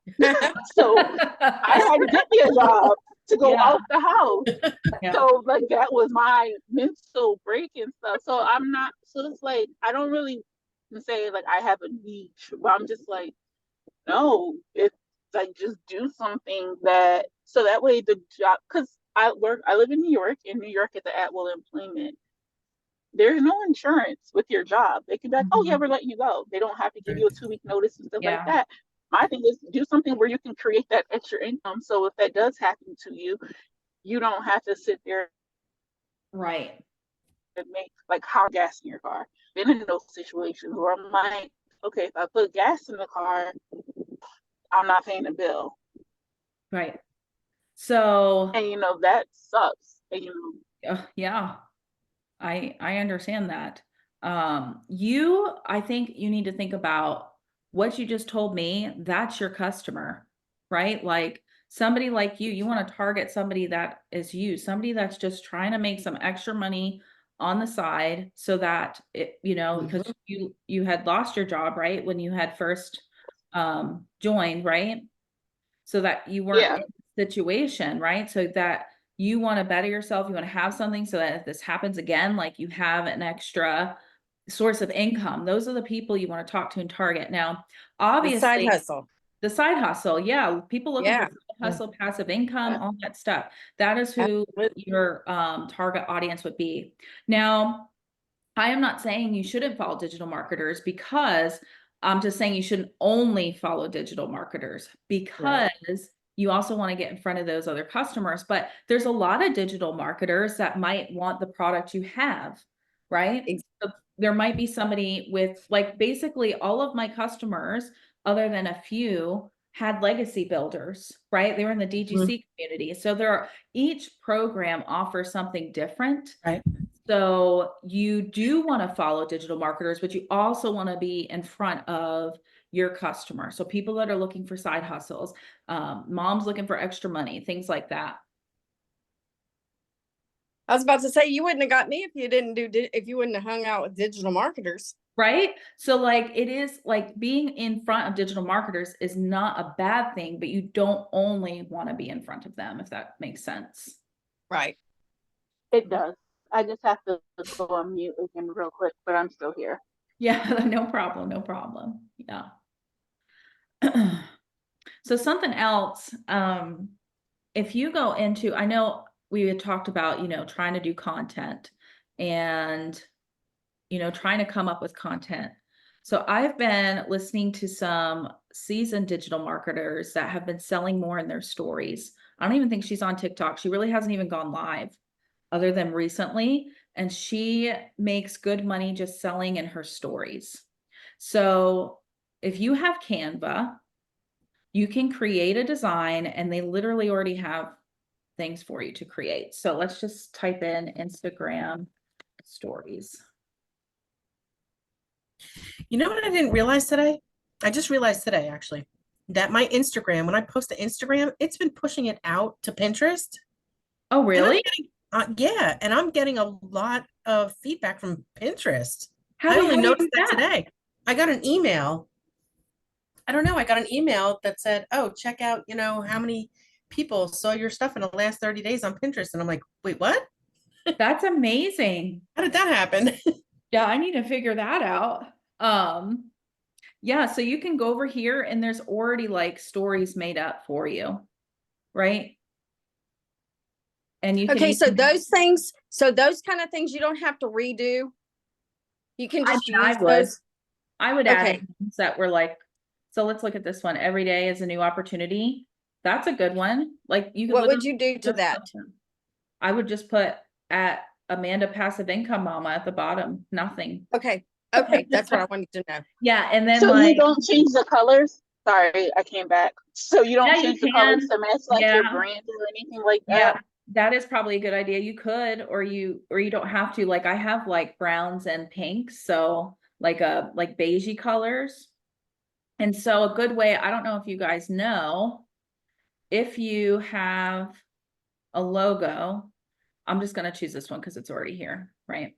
So I had to get me a job to go out the house. Yeah. So like that was my mental break and stuff. So it's like, I don't really say like I have a niche, but I'm just like, no, it's like just do something so that way the job, because I live in New York, and New York is the at-will employment. There's no insurance with your job. They can be like, oh yeah, we're letting you go. They don't have to give you a 2-week notice and stuff like that. My thing is do something where you can create that extra income. So if that does happen to you, you don't have to sit there Right. and make like how gas in your car. Been in those situations where I'm like, okay, if I put gas in the car, I'm not paying the bill. Right. So And that sucks. And yeah, I understand that. I think you need to think about what you just told me. That's your customer, right? Like somebody like you want to target somebody that is you, somebody that's just trying to make some extra money on the side so that because you had lost your job, right? When you had first joined, right? So that you weren't in the situation, right? So that you want to better yourself, you want to have something so that if this happens again, like you have an extra source of income. Those are the people you want to talk to and target. Now, obviously, The side hustle. yeah, people looking for Yeah. side hustle, passive income, all that stuff. That is who your target audience would be. Now, I am not saying you shouldn't follow digital marketers, because I'm just saying you shouldn't only follow digital marketers, because you also want to get in front of those other customers. But there's a lot of digital marketers that might want the product you have, right? So there might be somebody with, like, basically all of my customers, other than a few, had legacy builders, right? They were in the DGC community. So each program offers something different. Right. So you do want to follow digital marketers, but you also want to be in front of your customer. So people that are looking for side hustles, moms looking for extra money, things like that. I was about to say, you wouldn't have got me if you didn't if you wouldn't have hung out with digital marketers. Right? So like it is like being in front of digital marketers is not a bad thing, but you don't only want to be in front of them, if that makes sense. Right. It does. I just have to go on mute again real quick, but I'm still here. Yeah, no problem, no problem. Yeah. So something else, if you go into, I know we had talked about, you know, trying to do content and, you know, trying to come up with content. So I've been listening to some seasoned digital marketers that have been selling more in their stories. I don't even think she's on TikTok. She really hasn't even gone live other than recently. And she makes good money just selling in her stories. So if you have Canva, you can create a design and they literally already have things for you to create. So let's just type in Instagram stories. You know what I didn't realize today? I just realized today, actually, that my Instagram, when I post to Instagram, it's been pushing it out to Pinterest. Oh, And I'm really? yeah, and I'm getting a lot of feedback from Pinterest. How I do only you noticed do that that? today. I got an email. I don't know. I got an email that said, "Oh, check out, you know, how many people saw your stuff in the last 30 days on Pinterest." And I'm like, "Wait, what? That's amazing. How did that happen?" Yeah, I need to figure that out. Yeah, so you can go over here and there's already like stories made up for you, right? And you can Okay, so even, those kind of things you don't have to redo. You can I just mean, I use would. those. I would add Okay. in things that were like, so let's look at this one. Every day is a new opportunity. That's a good one. Like you could What would literally you do to just that? put them. I would just put at Amanda Passive Income Mama at the bottom, nothing. Okay. Okay, that's what I wanted to know. Yeah, and then So you like, don't change the colors? Sorry, I came back. So you don't yeah, you change the colors can. to match like your Yeah, brand or anything like yeah. that? That is probably a good idea. You could, or you don't have to. Like I have like browns and pinks, so like like beigey colors. And so a good way, I don't know if you guys know, if you have a logo, I'm just going to choose this one because it's already here, right?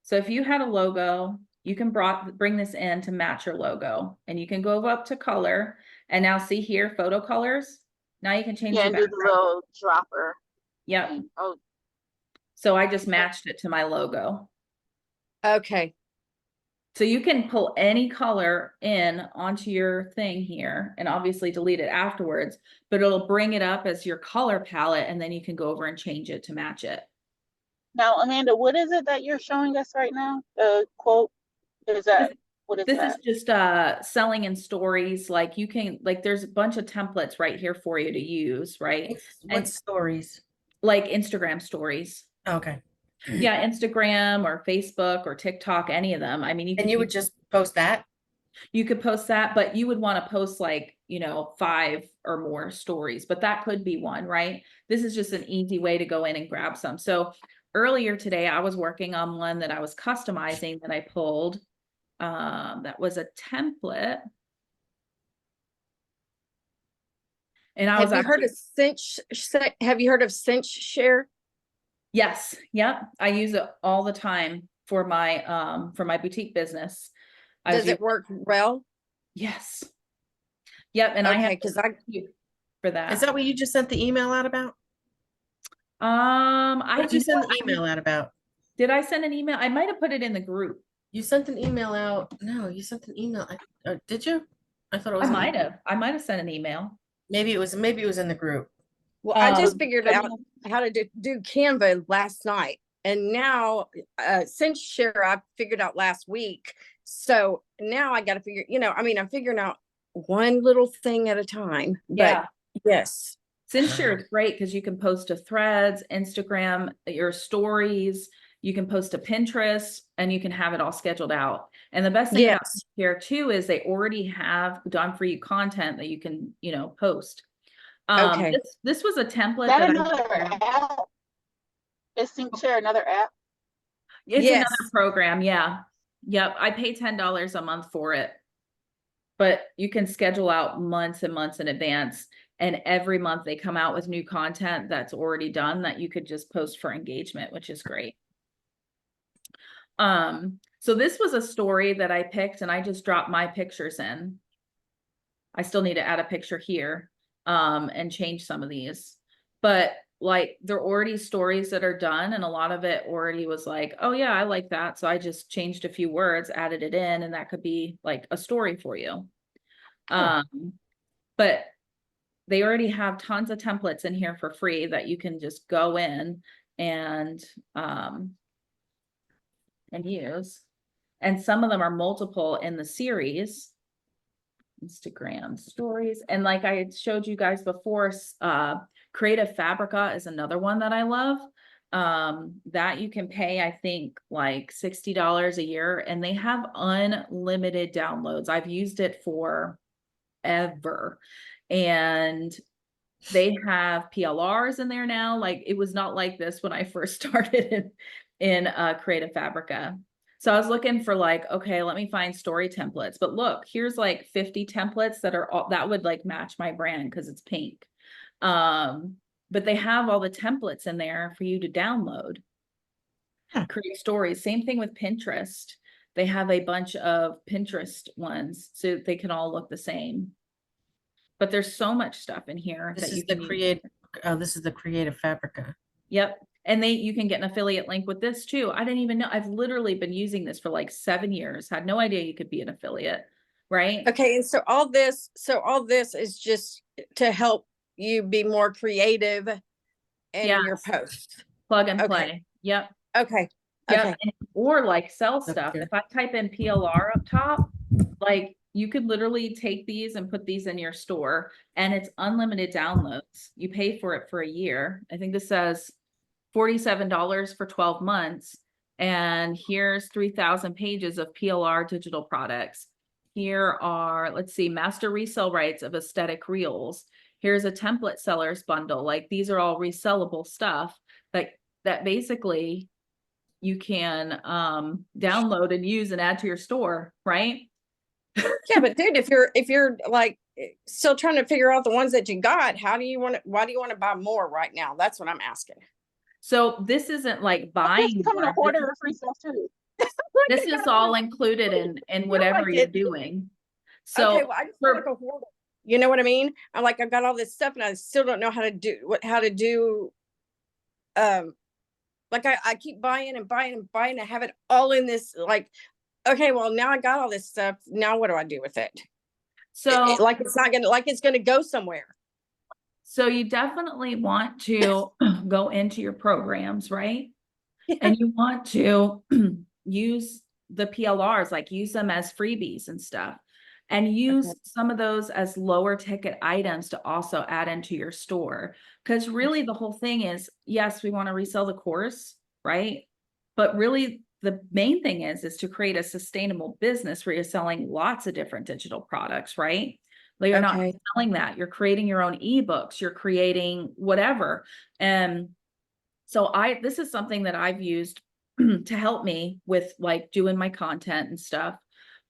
So if you had a logo, you can bring this in to match your logo, and you can go up to color and now see here, photo colors. Now you can change Yeah, the and do the background. little dropper Yep. thing. Oh, So I just matched it to my logo. Okay. So you can pull any color in onto your thing here and obviously delete it afterwards, but it'll bring it up as your color palette and then you can go over and change it to match it. now Amanda, what is it that you're showing us right now? The quote is that what is This that? is just selling in stories. Like you can, like there's a bunch of templates right here for you to use, right? What stories? Like Instagram stories. Okay. Yeah, Instagram or Facebook or TikTok, any of them. I mean, And you would just post that? you could post that, but you would want to post like, you know, 5 or more stories, but that could be one, right? This is just an easy way to go in and grab some. So earlier today, I was working on one that I was customizing that I pulled. That was a template. And I was Have you heard actually, of have you heard of Cinch Share? yes, yep. I use it all the time for my boutique business. I was Does it work well? yes. Yep, and I have Okay, because I for that. Is that what you just sent the email out about? I What did you know send the what, email out about? did I send an email? I might have put it in the group. You sent an email out. No, you sent an email. Did you? I thought it was. I might have sent an email. Maybe it was in the group. well, I just Um, figured out how to do Canva last night. And now Cinch Share I figured out last week. So now I gotta figure, I mean, I'm figuring out one little thing at a time. yeah. But yes. Cinshare is great because you can post to Threads, Instagram, your stories. You can post to Pinterest, and you can have it all scheduled out. And the best thing about Yes. here too is they already have done for you content that you can, you know, post. Okay. This was a template That that another I app? Is SyncShare another app? it's Yes. another program, yeah. Yep, I pay $10 a month for it. But you can schedule out months and months in advance. And every month they come out with new content that's already done that you could just post for engagement, which is great. So this was a story that I picked and I just dropped my pictures in. I still need to add a picture here, and change some of these, but like they're already stories that are done. And a lot of it already was like, oh yeah, I like that. So I just changed a few words, added it in, and that could be like a story for you. But they already have tons of templates in here for free that you can just go in and use. And some of them are multiple in the series. Instagram stories. And like I had showed you guys before, Creative Fabrica is another one that I love. That you can pay, I think, like $60 a year, and they have unlimited downloads. I've used it for ever. And they have PLRs in there now. Like it was not like this when I first started in Creative Fabrica. So I was looking for like, okay, let me find story templates. But look, here's like 50 templates that are all that would like match my brand because it's pink. But they have all the templates in there for you to download. Create stories. Same thing with Pinterest. They have a bunch of Pinterest ones so they can all look the same. But there's so much stuff in here This that is you the can use. this is the Creative Fabrica. Yep. And you can get an affiliate link with this too. I didn't even know. I've literally been using this for like 7 years. Had no idea you could be an affiliate, right? Okay, and so all this is just to help you be more creative in your Yes. posts. Plug and Okay. play. Yep. Okay. Yep. Okay. Or like sell stuff. Okay. If I type in PLR up top, like you could literally take these and put these in your store, and it's unlimited downloads. You pay for it for a year. I think this says $47 for 12 months. And here's 3,000 pages of PLR digital products. Here are, let's see, master resale rights of aesthetic reels. Here's a template sellers bundle. Like these are all resellable stuff that basically you can download and use and add to your store, right? Yeah, but dude, if you're like still trying to figure out the ones that you got, why do you want to buy more right now? That's what I'm asking. So this isn't like Just buying becoming a more. hoarder of free stuff too. This is all included in whatever like you're it. doing. So Okay, well, I just feel like a hoarder. You know what I mean? I'm like, I've got all this stuff and I still don't know how to do like I keep buying and buying and buying. I have it all in this like, okay, well now I got all this stuff. Now what do I do with it? so Like it's not gonna, like it's gonna go somewhere. So you definitely want to go into your programs, right? Yeah. And you want to use the PLRs, like use them as freebies and stuff, and use some of those as lower ticket items to also add into your store. Because really the whole thing is, yes, we want to resell the course, right? But really the main thing is to create a sustainable business where you're selling lots of different digital products, right? Like you're not selling that. You're creating your own ebooks, you're creating whatever. And so this is something that I've used to help me with like doing my content and stuff.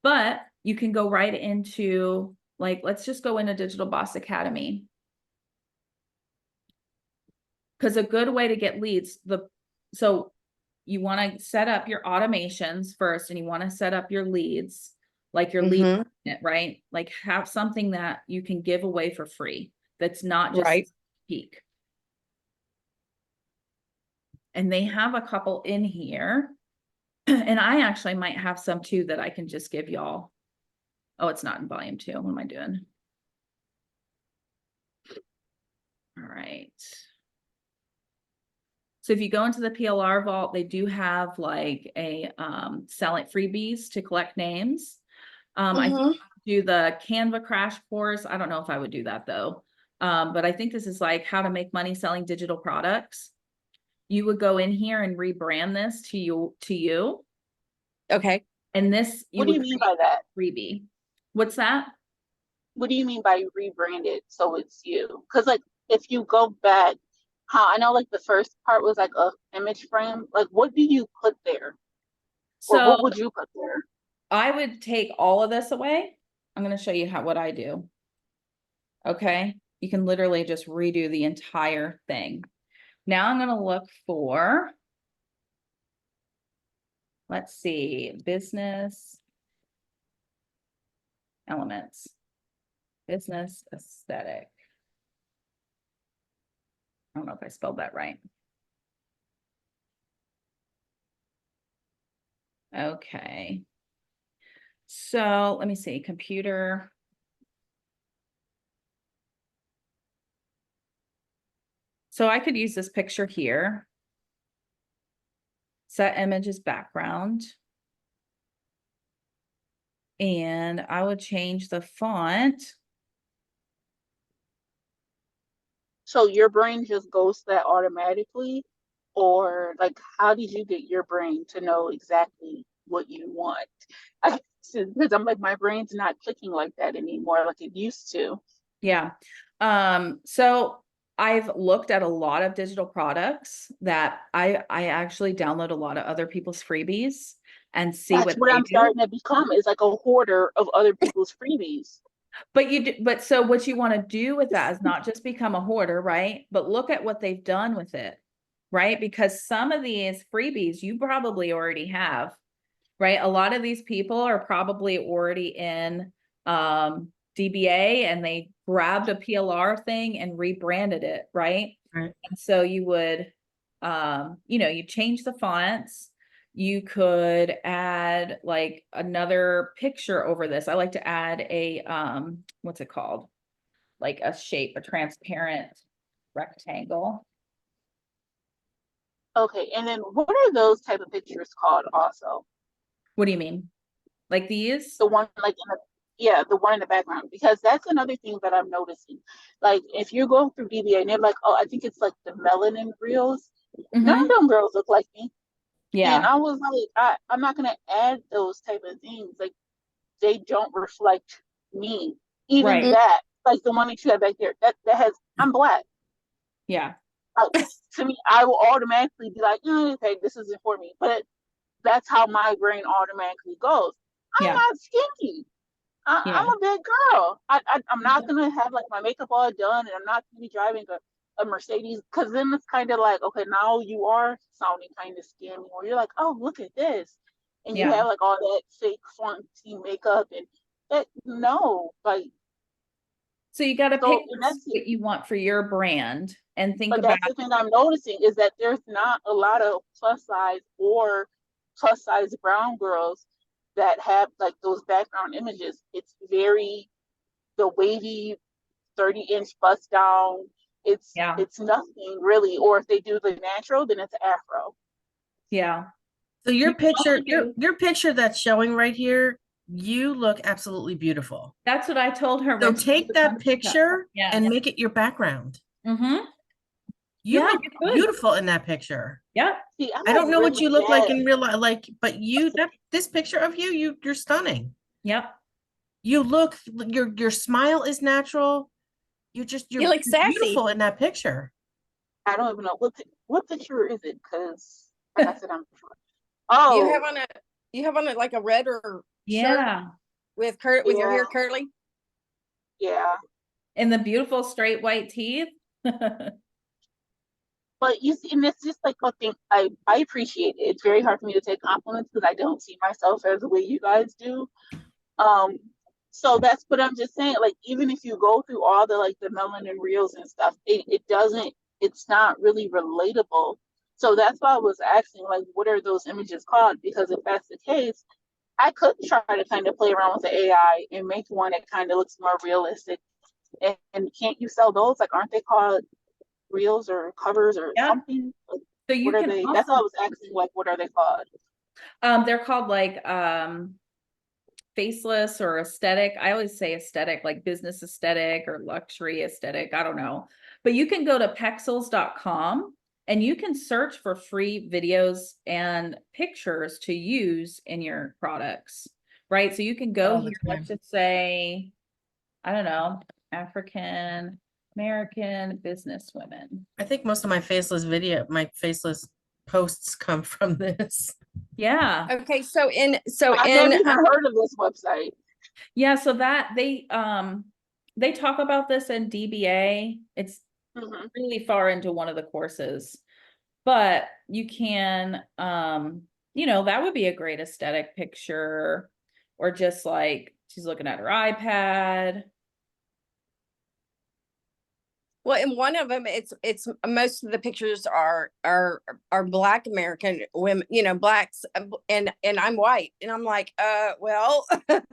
But you can go right into like, let's just go into Digital Boss Academy. Because a good way to get leads, so you want to set up your automations first, and you want to set up your leads, like your lead, right? Like have something that you can give away for free. That's not just peak. And they have a couple in here. And I actually might have some too that I can just give y'all. Oh, it's not in volume 2. What am I doing? All right. So if you go into the PLR vault, they do have like a selling freebies to collect names. I think do the Canva crash course. I don't know if I would do that though. But I think this is like how to make money selling digital products. You would go in here and rebrand this to you. Okay. And this, What do you mean by that? Freebie. What's that? What do you mean by rebranded so it's you? Because like if you go back, how I know like the first part was like a image frame. Like what do you put there? Or what would you put there? I would take all of this away. I'm going to show you what I do. Okay. You can literally just redo the entire thing. Now I'm gonna look for, let's see, business elements, business aesthetic. I don't know if I spelled that right. Okay. So let me see, computer. So I could use this picture here. Set image as background. And I would change the font. So your brain just goes to that automatically, or like, how did you get your brain to know exactly what you want? Because I'm like, my brain's not clicking like that anymore, like it used to. Yeah. So I've looked at a lot of digital products that I actually download a lot of other people's freebies and see That's what what they I'm do. starting to become, is like a hoarder of other people's freebies. But so what you want to do with that is not just become a hoarder, right? But look at what they've done with it, right? Because some of these freebies you probably already have, right? A lot of these people are probably already in DBA and they grabbed a PLR thing and rebranded it, right? Right. And so you would, you change the fonts. You could add like another picture over this. I like to add a, what's it called? Like a shape, a transparent rectangle. Okay, and then what are those type of pictures called also? What do you mean? Like these? The one like in the, yeah, the one in the background, because that's another thing that I'm noticing. Like if you go through DBA and they're like, oh, I think it's like the melanin reels. None Mhm. of them girls look like me. And Yeah, I was like, I'm not gonna add those type of things. Like they don't reflect me. Even right. that, like the one that you have back there, that has, I'm black. Yeah, Like, to me, I will automatically be like, okay, this isn't for me. But that's how my brain automatically goes. I'm yeah, not skinny. I'm yeah, a big girl. I'm not gonna have like my makeup all done, and I'm not gonna be driving a Mercedes, because then it's kind of like, okay, now you are sounding kind of scammy, or you're like, oh, look at this, and you yeah. have like all that fake fancy makeup, and that, no, like, So you got to pick so, and what you want for your brand and think but about, that's the thing I'm noticing, is that there's not a lot of plus size or plus size brown girls that have like those background images. It's very the wavy 30-inch bust down. yeah, It's nothing really. Or if they do the natural, then it's afro. yeah. So your You can picture, also do- your picture that's showing right here, you look absolutely beautiful. That's what I told her. So when she take was that coming to- picture Yeah. and make it your background. Mm-hmm. You Yeah, look you could. beautiful in that picture. Yep. See, I'm I don't like know what really you look like bad. in real life, like, but this picture of you're stunning. Yep. You look, your smile is natural. You're You look sassy. beautiful in that picture. I don't even know what picture is it, because like I said, I'm sure. You Oh, have on a like a red or shirt Yeah. with with your hair Yeah. curly. yeah. And the beautiful straight white teeth. But you see, and it's just like a thing. I appreciate it. It's very hard for me to take compliments because I don't see myself as the way you guys do. Um, so that's what I'm just saying. Like, even if you go through all the like the melanin reels and stuff, it doesn't. It's not really relatable. So that's why I was asking, like, what are those images called? Because if that's the case, I could try to kind of play around with the AI and make one that kind of looks more realistic. And can't you sell those? Like, aren't they called reels or covers or Yeah. something? Like, So you what are can they? also, That's why I was asking, like, what are they called? they're called like faceless or aesthetic. I always say aesthetic, like business aesthetic or luxury aesthetic. I don't know. But you can go to pexels.com and you can search for free videos and pictures to use in your products, right? So you can go All the here, time. let's just say, I don't know, African American business women. I think most of my faceless posts come from this. Yeah. Okay, I've never even heard of this website. Yeah, so that they talk about this in DBA. It's Mhm. really far into one of the courses. But you can, you know, that would be a great aesthetic picture, or just like she's looking at her iPad. Well, in one of them, it's most of the pictures are Black American women, you know, blacks, and I'm white, and I'm like, well, that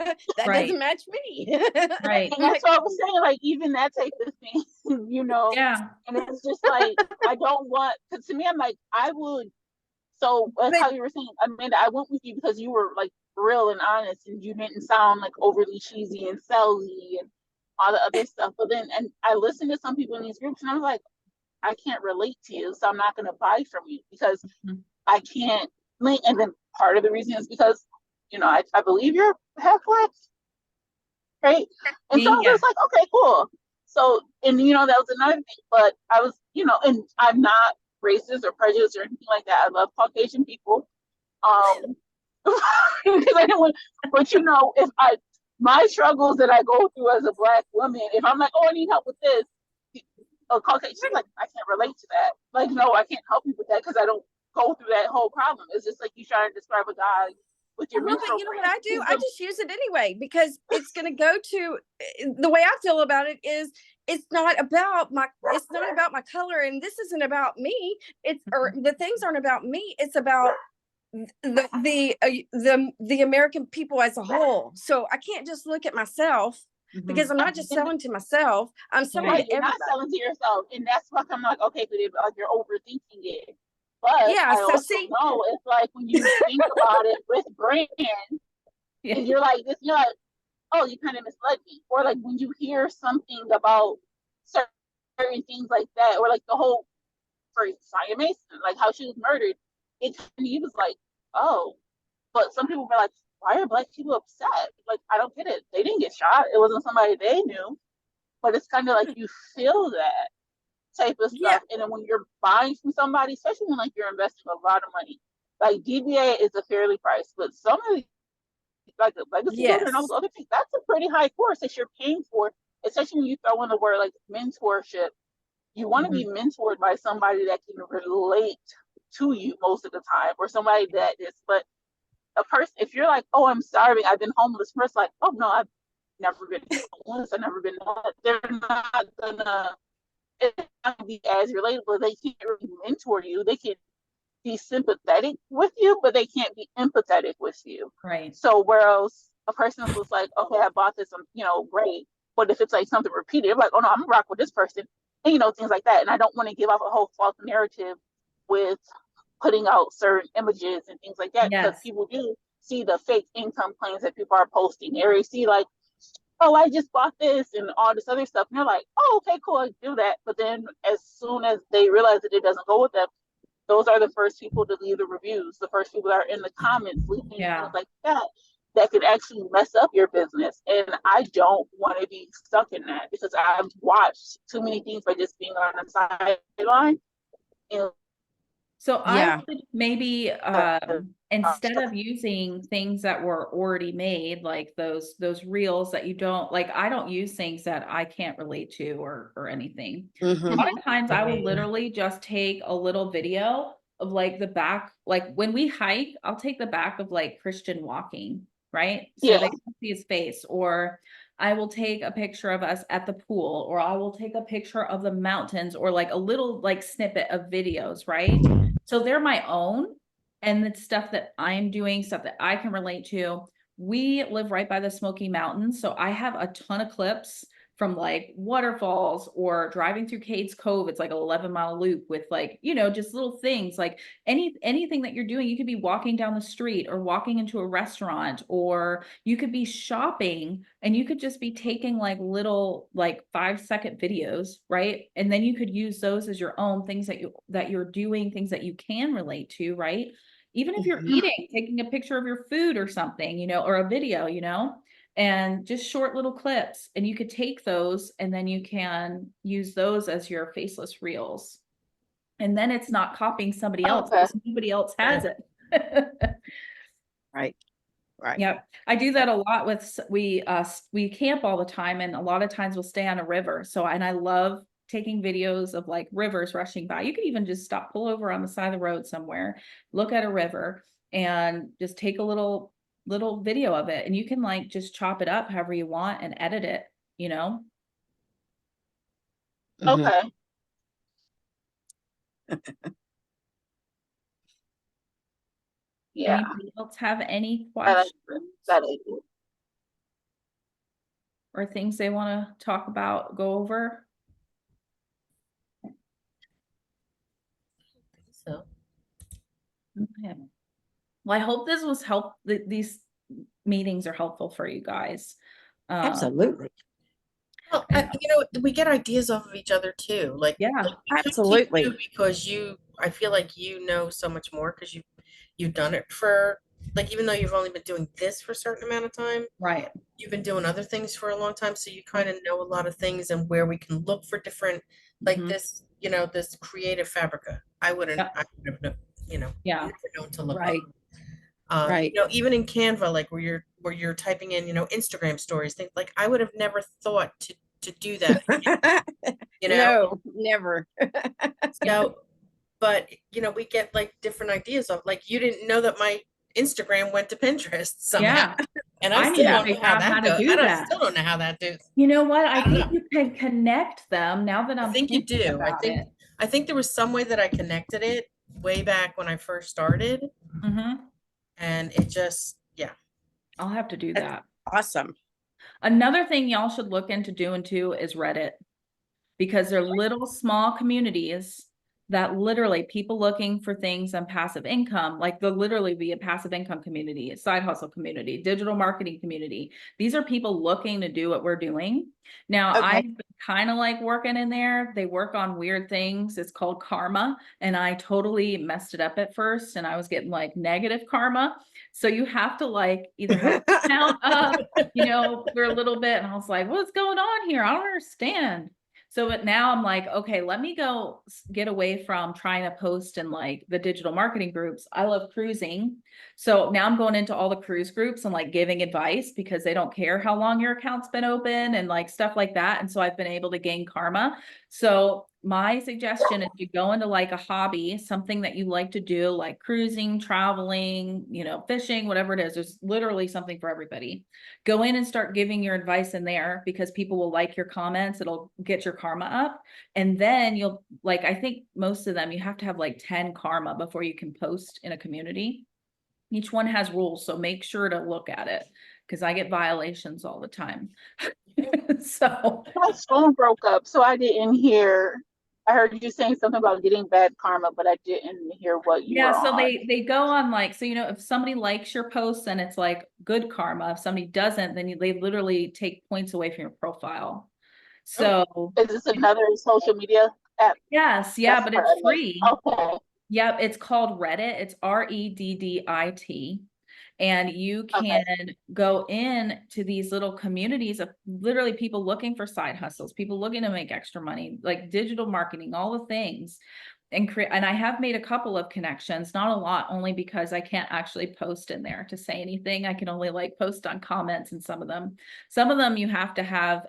Right. doesn't match me. Right. And that's what I was saying, like even that type of thing, you know, Yeah. and it's just like I don't want, because to me, I'm like, I would. So like But how you were saying, Amanda, I went with you because you were like real and honest, and you didn't sound like overly cheesy and selly and all the other stuff. But then, and I listened to some people in these groups, and I was like, I can't relate to you, so I'm not going to buy from you because Mhm. I can't link. And then part of the reason is because, you know, I believe you're half Black, right? And so I was Yeah. just like, okay, cool. So, and you know, that was another thing, but I was, you know, and I'm not racist or prejudiced or anything like that. I love Caucasian people. Because I don't want, but you know, if my struggles that I go through as a Black woman, if I'm like, oh, I need help with this, a Caucasian, she's like, I can't relate to that. Like, no, I can't help you with that because I don't go through that whole problem. It's just like you trying to describe a guy with your well, but menstrual you know what cramps. I do? I just use it anyway because it's going to go to the way I feel about it is it's not about my color, and this isn't about me. It's or the things aren't about me. It's about the American people as a whole. So I can't just look at myself because I'm not just selling to myself. I'm selling Right, to you're not everybody. selling to yourself, and that's why I'm like, okay, but like you're overthinking it. But Yeah. I So also see, know it's like when you think about it with brand, Yeah. and you're like this, you're like, oh, you kind of misled me. Or like when you hear something about certain things like that, or like the whole for Saya Mason, like how she was murdered, it he was like, oh, but some people were like, why are Black people upset? Like, I don't get it. They didn't get shot. It wasn't somebody they knew. But it's kind of like you feel that type of yeah, stuff. And then when you're buying from somebody, especially when like you're investing a lot of money, like DBA is a fairly priced, but some of the like the legacy builder and all yes, those other things, that's a pretty high course that you're paying for, especially when you throw in the word like mentorship. You want to be mentored by somebody that can relate to you most of the time, or somebody that is, but a person, if you're like, oh, I'm starving, I've been homeless, first, like, oh no, I've never been homeless, I've never been homeless. They're not gonna, it's not gonna be as relatable. They can't really mentor you. They can be sympathetic with you, but they can't be empathetic with you. Right. So whereas a person was like, okay, I bought this, you know, great. But if it's like something repeated, I'm like, oh no, I'm gonna rock with this person, and you know, things like that. And I don't want to give off a whole false narrative with putting out certain images and things like that, because Yes. people do see the fake income claims that people are posting. They already see like, oh, I just bought this and all this other stuff. And they're like, oh, okay, cool, I do that. But then as soon as they realize that it doesn't go with them, those are the first people to leave the reviews, the first people that are in the comments leaving Yeah. things like that, that could actually mess up your business. And I don't want to be stuck in that, because I've watched too many things by just being on the sideline. And So I yeah, would maybe instead of using things that were already made, like those reels that you don't like, I don't use things that I can't relate to or anything. A lot of times I will literally just take a little video of like the back, like when we hike, I'll take the back of like Christian walking, right? So yeah, they can see his face, or I will take a picture of us at the pool, or I will take a picture of the mountains, or like a little like snippet of videos, right? So they're my own, and it's stuff that I'm doing, stuff that I can relate to. We live right by the Smoky Mountains, so I have a ton of clips from like waterfalls or driving through Cades Cove. It's like an 11-mile loop with like, you know, just little things like anything that you're doing. You could be walking down the street or walking into a restaurant, or you could be shopping and you could just be taking like little like 5-second videos, right? And then you could use those as your own things that you're doing, things that you can relate to, right? Even if you're eating, taking a picture of your food or something, you know, or a video, you know, and just short little clips, and you could take those and then you can use those as your faceless reels. And then it's not copying somebody else okay. because nobody else has it. right. Right. Yep. I do that a lot with, we camp all the time, and a lot of times we'll stay on a river. So, and I love taking videos of like rivers rushing by. You could even just stop, pull over on the side of the road somewhere, look at a river and just take a little video of it. And you can like just chop it up however you want and edit it, you know? Mhm. Okay. Yeah, Anybody else have any I like questions that idea. or things they want to talk about, go over? So, Okay. Well, I hope this was these meetings are helpful for you guys. Absolutely. well, And- we get ideas off of each other too. Like, Yeah, we come to you absolutely. because I feel like you know so much more because you've done it for, like, even though you've only been doing this for a certain amount of time, right. you've been doing other things for a long time, so you kind of know a lot of things and where we can look for different, like Mhm. this, this creative fabrica. I would have Yeah. never known to look Right. up. Right. Even in Canva, like where you're typing in, Instagram stories, things like I would have never thought to do that, No, never. So, but we get like different ideas of, like, you didn't know that my Instagram went to Pinterest somehow. Yeah. And I I need still to don't know figure how out how that to goes. do that. Still don't know how that does. You know what? I I don't think know. you can connect them now that I I'm think you thinking do. about it. I think there was some way that I connected it way back when I first started, Mhm. and it just, yeah. I'll have to do That's that. awesome. Another thing y'all should look into doing too is Reddit, because they're little small communities that literally people looking for things on passive income, like they'll literally be a passive income community, a side hustle community, digital marketing community. These are people looking to do what we're doing. Now, Okay. I kind of like working in there. They work on weird things. It's called karma. And I totally messed it up at first, and I was getting like negative karma. So you have to like either have an account up, for a little bit. And I was like, what's going on here? I don't understand. So, but now I'm like, okay, let me go get away from trying to post in like the digital marketing groups. I love cruising. So now I'm going into all the cruise groups and like giving advice because they don't care how long your account's been open and like stuff like that. And so I've been able to gain karma. So my suggestion is to go into like a hobby, something that you like to do, like cruising, traveling, fishing, whatever it is. There's literally something for everybody. Go in and start giving your advice in there because people will like your comments. It'll get your karma up. And then you'll like, I think most of them, you have to have like 10 karma before you can post in a community. Each one has rules. So make sure to look at it because I get violations all the time. So My phone broke up, so I didn't hear. I heard you saying something about getting bad karma, but I didn't hear what you yeah, were so on. they go on like, so if somebody likes your post, then it's like good karma. If somebody doesn't, then they literally take points away from your profile. So Is this another social media app? yes, yeah, but it's free. Okay. Yep, it's called Reddit. It's Reddit. And you Okay. can go in to these little communities of literally people looking for side hustles, people looking to make extra money, like digital marketing, all the things. And I have made a couple of connections, not a lot, only because I can't actually post in there to say anything. I can only like post on comments, and some of them you have to have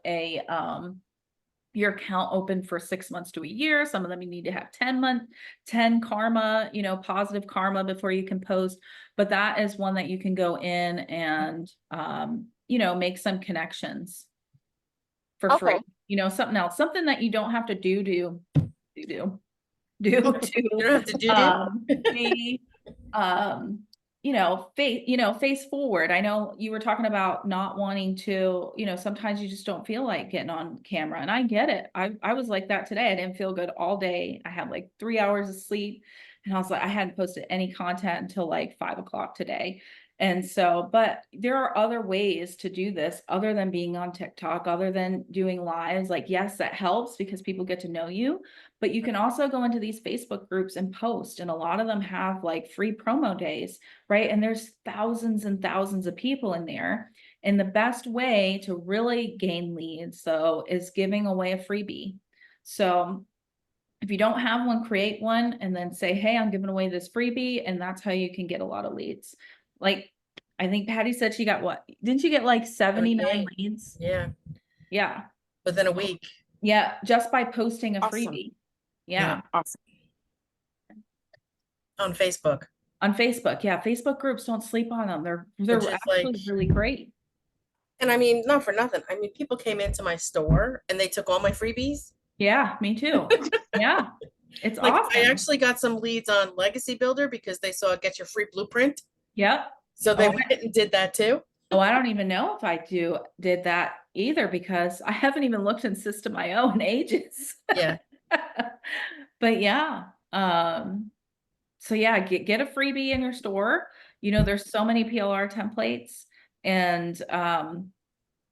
your account open for 6 months to a year. Some of them you need to have 10 karma, positive karma before you can post. But that is one that you can go in and, make some connections for free. Okay. Something else, something that you don't have to do to You don't have to be face forward. I know you were talking about not wanting to, sometimes you just don't feel like getting on camera, and I get it. I was like that today. I didn't feel good all day. I had like 3 hours of sleep, and I was like, I hadn't posted any content until like 5 o'clock today. And so, but there are other ways to do this other than being on TikTok, other than doing lives. Like, yes, that helps because people get to know you, but you can also go into these Facebook groups and post, and a lot of them have like free promo days, right? And there's thousands and thousands of people in there. And the best way to really gain leads, so, is giving away a freebie. So if you don't have one, create one and then say, hey, I'm giving away this freebie. And that's how you can get a lot of leads. Like, I think Patty said she got what? Didn't you get like 79 78. leads? Yeah, Yeah. within a week. Yeah, just by posting a Awesome. freebie. Yeah. Awesome. On Facebook. On Facebook. Yeah, Facebook groups, don't sleep on them. They're Which is actually like- really great. And I mean, not for nothing. I mean, people came into my store and they took all my freebies. Yeah, me too. Yeah. It's Like awesome. I actually got some leads on Legacy Builder because they saw Get Your Free Blueprint. Yep. So they Oh. went and did that too. Oh, I don't even know if I did that either because I haven't even looked in System.io in ages. Yeah. But yeah, so yeah, get a freebie in your store. You know, there's so many PLR templates and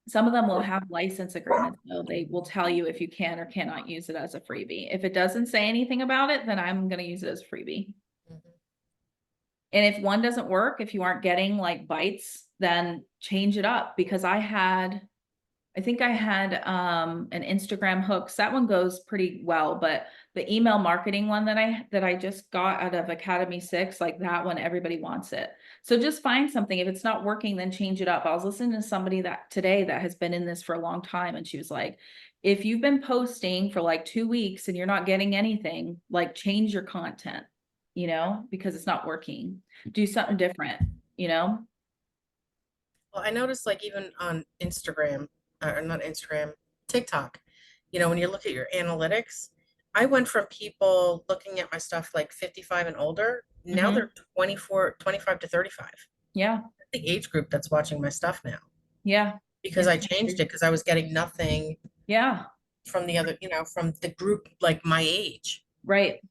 some of them will have license agreements, so they will tell you if you can or cannot use it as a freebie. If it doesn't say anything about it, then I'm going to use it as a freebie. Mhm. And if one doesn't work, if you aren't getting like bites, then change it up because I think I had an Instagram hooks. That one goes pretty well, but the email marketing one that I just got out of Academy 6, like that one, everybody wants it. So just find something. If it's not working, then change it up. I was listening to somebody today that has been in this for a long time, and she was like, if you've been posting for like 2 weeks and you're not getting anything, like change your content, you know, because it's not working. Do something different, you know? Well, I noticed like even on Instagram, or not Instagram, TikTok, you know, when you look at your analytics, I went from people looking at my stuff like 55 and older. Now Mhm. they're 25 to 35. Yeah. The age group that's watching my stuff now Yeah. because I It's changed it because I was getting nothing Yeah. from the other, you know, from the group like my age. Right.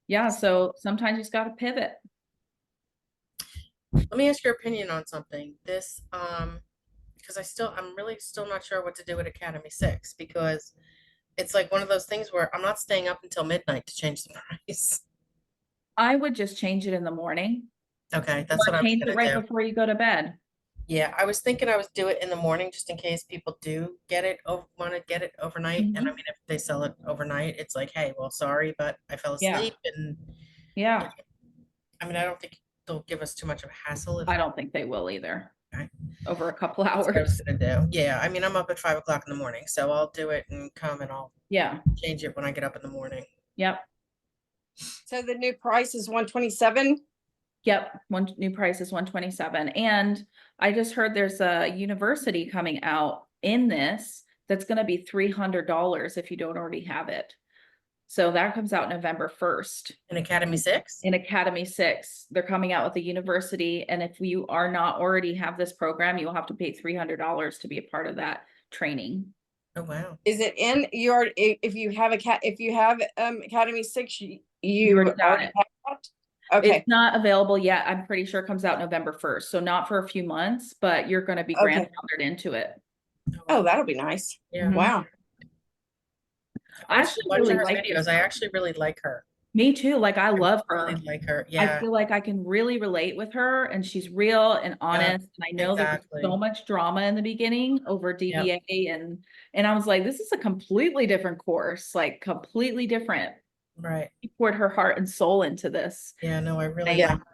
Yeah. So sometimes you just got to pivot. Let me ask your opinion on something. This, because I'm really still not sure what to do with Academy 6 because it's like one of those things where I'm not staying up until midnight to change the price. I would just change it in the morning. Okay, that's what I was Change it gonna right do. before you go to bed. Yeah, I was thinking I would do it in the morning just in case people do get it, want to get it overnight. And I mean, if they sell it overnight, it's like, hey, well, sorry, but I fell Yeah. asleep. And Yeah. I mean, I don't think they'll give us too much of a hassle. If I don't think they will either. Okay. Over a couple that's what I was hours. gonna do. Yeah, I mean, I'm up at 5 o'clock in the morning, so I'll do it and come and I'll Yeah. change it when I get up in the morning. Yep. So the new price is 127. Yep. One new price is 127. And I just heard there's a university coming out in this that's going to be $300 if you don't already have it. So that comes out November 1st. In Academy 6? In Academy 6, they're coming out with a university. And if you are not already have this program, you'll have to pay $300 to be a part of that training. Oh, wow. Is it in your, if you have Academy 6, you already got already it. have that? Okay, It's not available yet. I'm pretty sure it comes out November 1st. So not for a few months, but you're going to be Okay. grandfathered into it. oh, that'll be nice. Yeah. Mhm. Wow. I actually Watching really her like videos, I actually really like her. Me too. Like I love her. Really like her. I Yeah. feel like I can really relate with her and she's real and honest. And I know there's exactly. so much drama in the beginning over DBA and I was like, this is a completely different course, like completely different. Right. She poured her heart and soul into this. Yeah, no, I really Yeah. like her.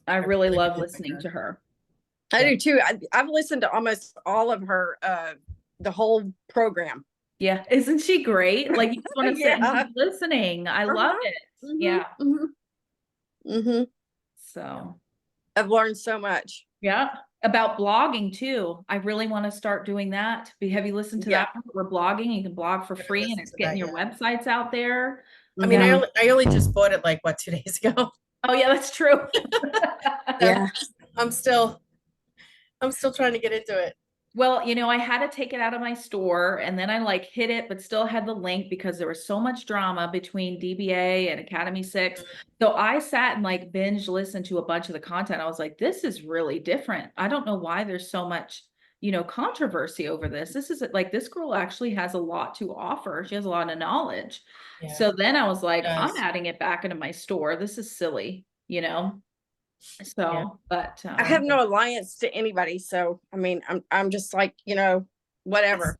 I really really love do like listening her. to her. I do too. I've listened to almost all of her, the whole program. Yeah. Isn't she great? Like you just want to sit and Yeah. keep listening. I love Uh-huh. it. Yeah. Mm-hmm. So I've learned so much. yeah. About blogging too. I really want to start doing that. Have you listened to Yeah. that? We're blogging. You can blog for Haven't free and listened it's to getting that your yet. websites out there. I mean, Mhm. I only just bought it like what, 2 days ago. Oh yeah, that's true. Yeah. I'm still trying to get into it. Well, you know, I had to take it out of my store and then I like hit it, but still had the link because there was so much drama between DBA and Academy 6. So I sat and like binge listened to a bunch of the content. I was like, this is really different. I don't know why there's so much, you know, controversy over this. This is like, this girl actually has a lot to offer. She has a lot of knowledge. Yeah. So then I was like, I'm does. adding it back into my store. This is silly, you know? So, Yeah. but I have no alliance to anybody, so I mean, I'm just like, whatever.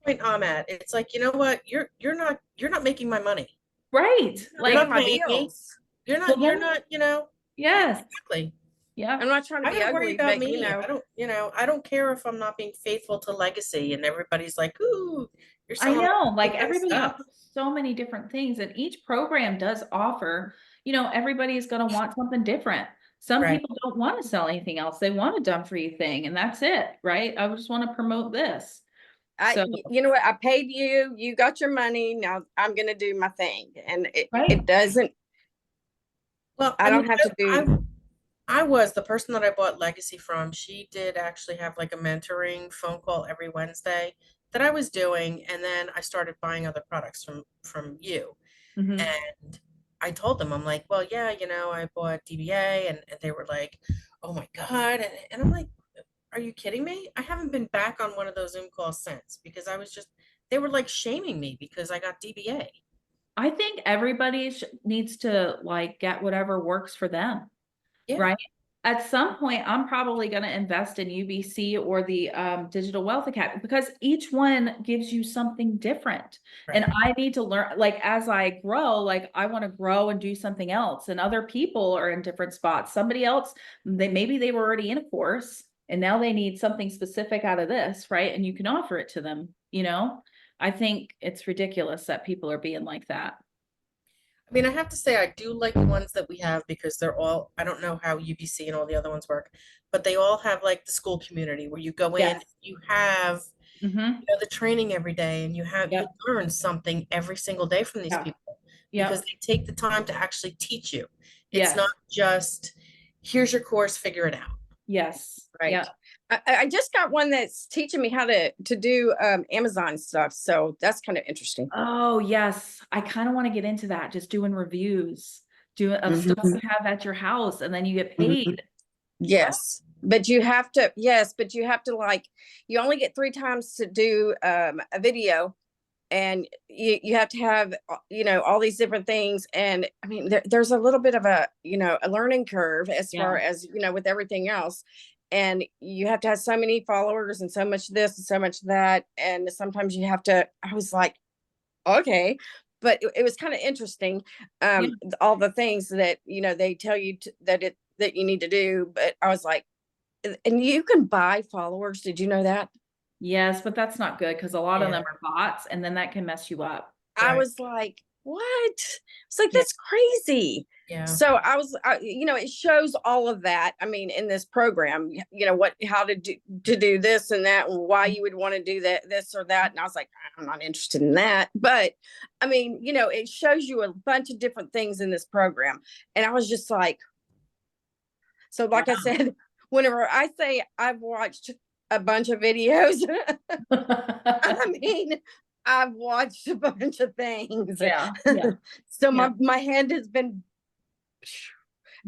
Point I'm at. It's like, you know what? You're not making my money. right. You're Like, not my paying me. bills. You're Well, not, you know, yes. exactly. Yeah. I'm not trying to I be don't worry ugly, about but me. I don't care if I'm not being faithful to legacy and everybody's like, ooh, you're I selling know, like kind of everybody stuff. offers so many different things, and each program does offer, everybody's gonna want something different. Some Right. people don't want to sell anything else. They want a done for you thing, and that's it, right? I just want to promote this. So, you know what? I paid you, you got your money. Now I'm going to do my thing. And right. it doesn't, Well, I don't have to do. I was the person that I bought Legacy from. She did actually have like a mentoring phone call every Wednesday that I was doing, and then I started buying other products from you. Mhm. And I told them, I'm like, well, yeah, I bought DBA, and they were like, oh my God. And I'm like, are you kidding me? I haven't been back on one of those Zoom calls since because they were like shaming me because I got DBA. I think everybody needs to like get whatever works for them. Yeah. Right. At some point, I'm probably going to invest in UBC or the Digital Wealth Academy because each one gives you something different. Right. And I need to learn, like, as I grow, like, I want to grow and do something else. And other people are in different spots. Somebody else, maybe they were already in a course and now they need something specific out of this. Right. And you can offer it to them. I think it's ridiculous that people are being like that. I mean, I have to say, I do like the ones that we have because they're all, I don't know how UBC and all the other ones work, but they all have like the school community where you go in, Yes. you have, Mm-hmm. the training every day and you Yep. learn something every single day from these Yeah. people Yep. because they take the time to actually teach you. It's Yes. not just, here's your course, figure it out. Yes. Right. Yeah. I just got one that's teaching me how to do Amazon stuff. So that's kind of interesting. Oh, yes. I kind of want to get into that. Just doing reviews, of stuff you have at your house, and then you get paid. Yes. But you have to, like, you only get 3 times to do a video, and you have to have, all these different things. And I mean, there's a little bit of a learning curve as far as, with everything else. And you have to have so many followers and so much this and so much that. And sometimes you have to, I was like, okay, but it was kind of interesting. All the things that, they tell you that you need to do. But I was like, and you can buy followers. Did you know that? Yes, but that's not good because a lot of Yeah. them are bots, and then that can mess you up. I Right. was like, what? It's like, Yeah. that's crazy. Yeah. So I was, it shows all of that. I mean, in this program, how to do this and that, and why you would want to do that, this or that. And I was like, I'm not interested in that. But I mean, it shows you a bunch of different things in this program. And I was just like, so like I said, whenever I say I've watched a bunch of videos, I mean, I've watched a bunch of things. Yeah. So my hand has been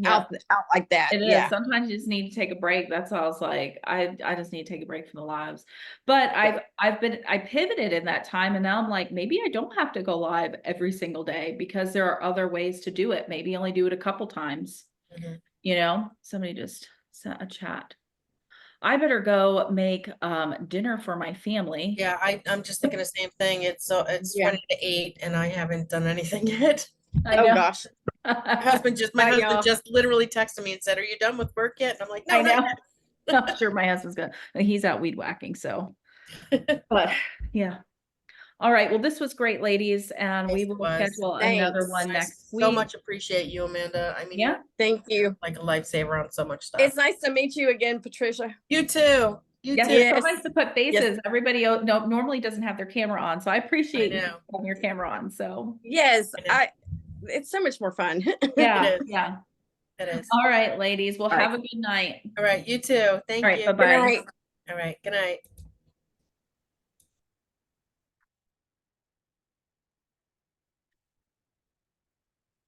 out like that. It is. Sometimes you just need to take a break. That's all I was like, I just need to take a break from the lives. But I pivoted in that time, and now I'm like, maybe I don't have to go live every single day because there are other ways to do it. Maybe only do it a couple times. Mhm. Somebody just sent a chat. I better go make dinner for my family. Yeah, I'm just thinking the same thing. It's 20 to 8 and I haven't done anything yet. I Oh know. gosh. My husband y'all. just literally texted me and said, "Are you done with work yet?" And I'm like, "No, I not know. yet." I'm sure my husband's gonna. He's out weed whacking, so. But yeah. All right. Well, this was great, ladies, and we Yes, it will was. schedule another Thanks. one I next so week. much appreciate you, Amanda. I mean, Yeah. you're Thank you. like a lifesaver on so much stuff. It's nice to meet you again, Patricia. You too. You Yes, too. it's so Yes. nice to put faces. Everybody normally doesn't have their camera on, so I appreciate you know. having your camera on. So Yes, I know. it's so much more fun. yeah, It is. yeah. It is. All right, ladies. Well, All right. have a good night. All right, you too. Thank All right, you. bye-bye. Good night. All right, good night.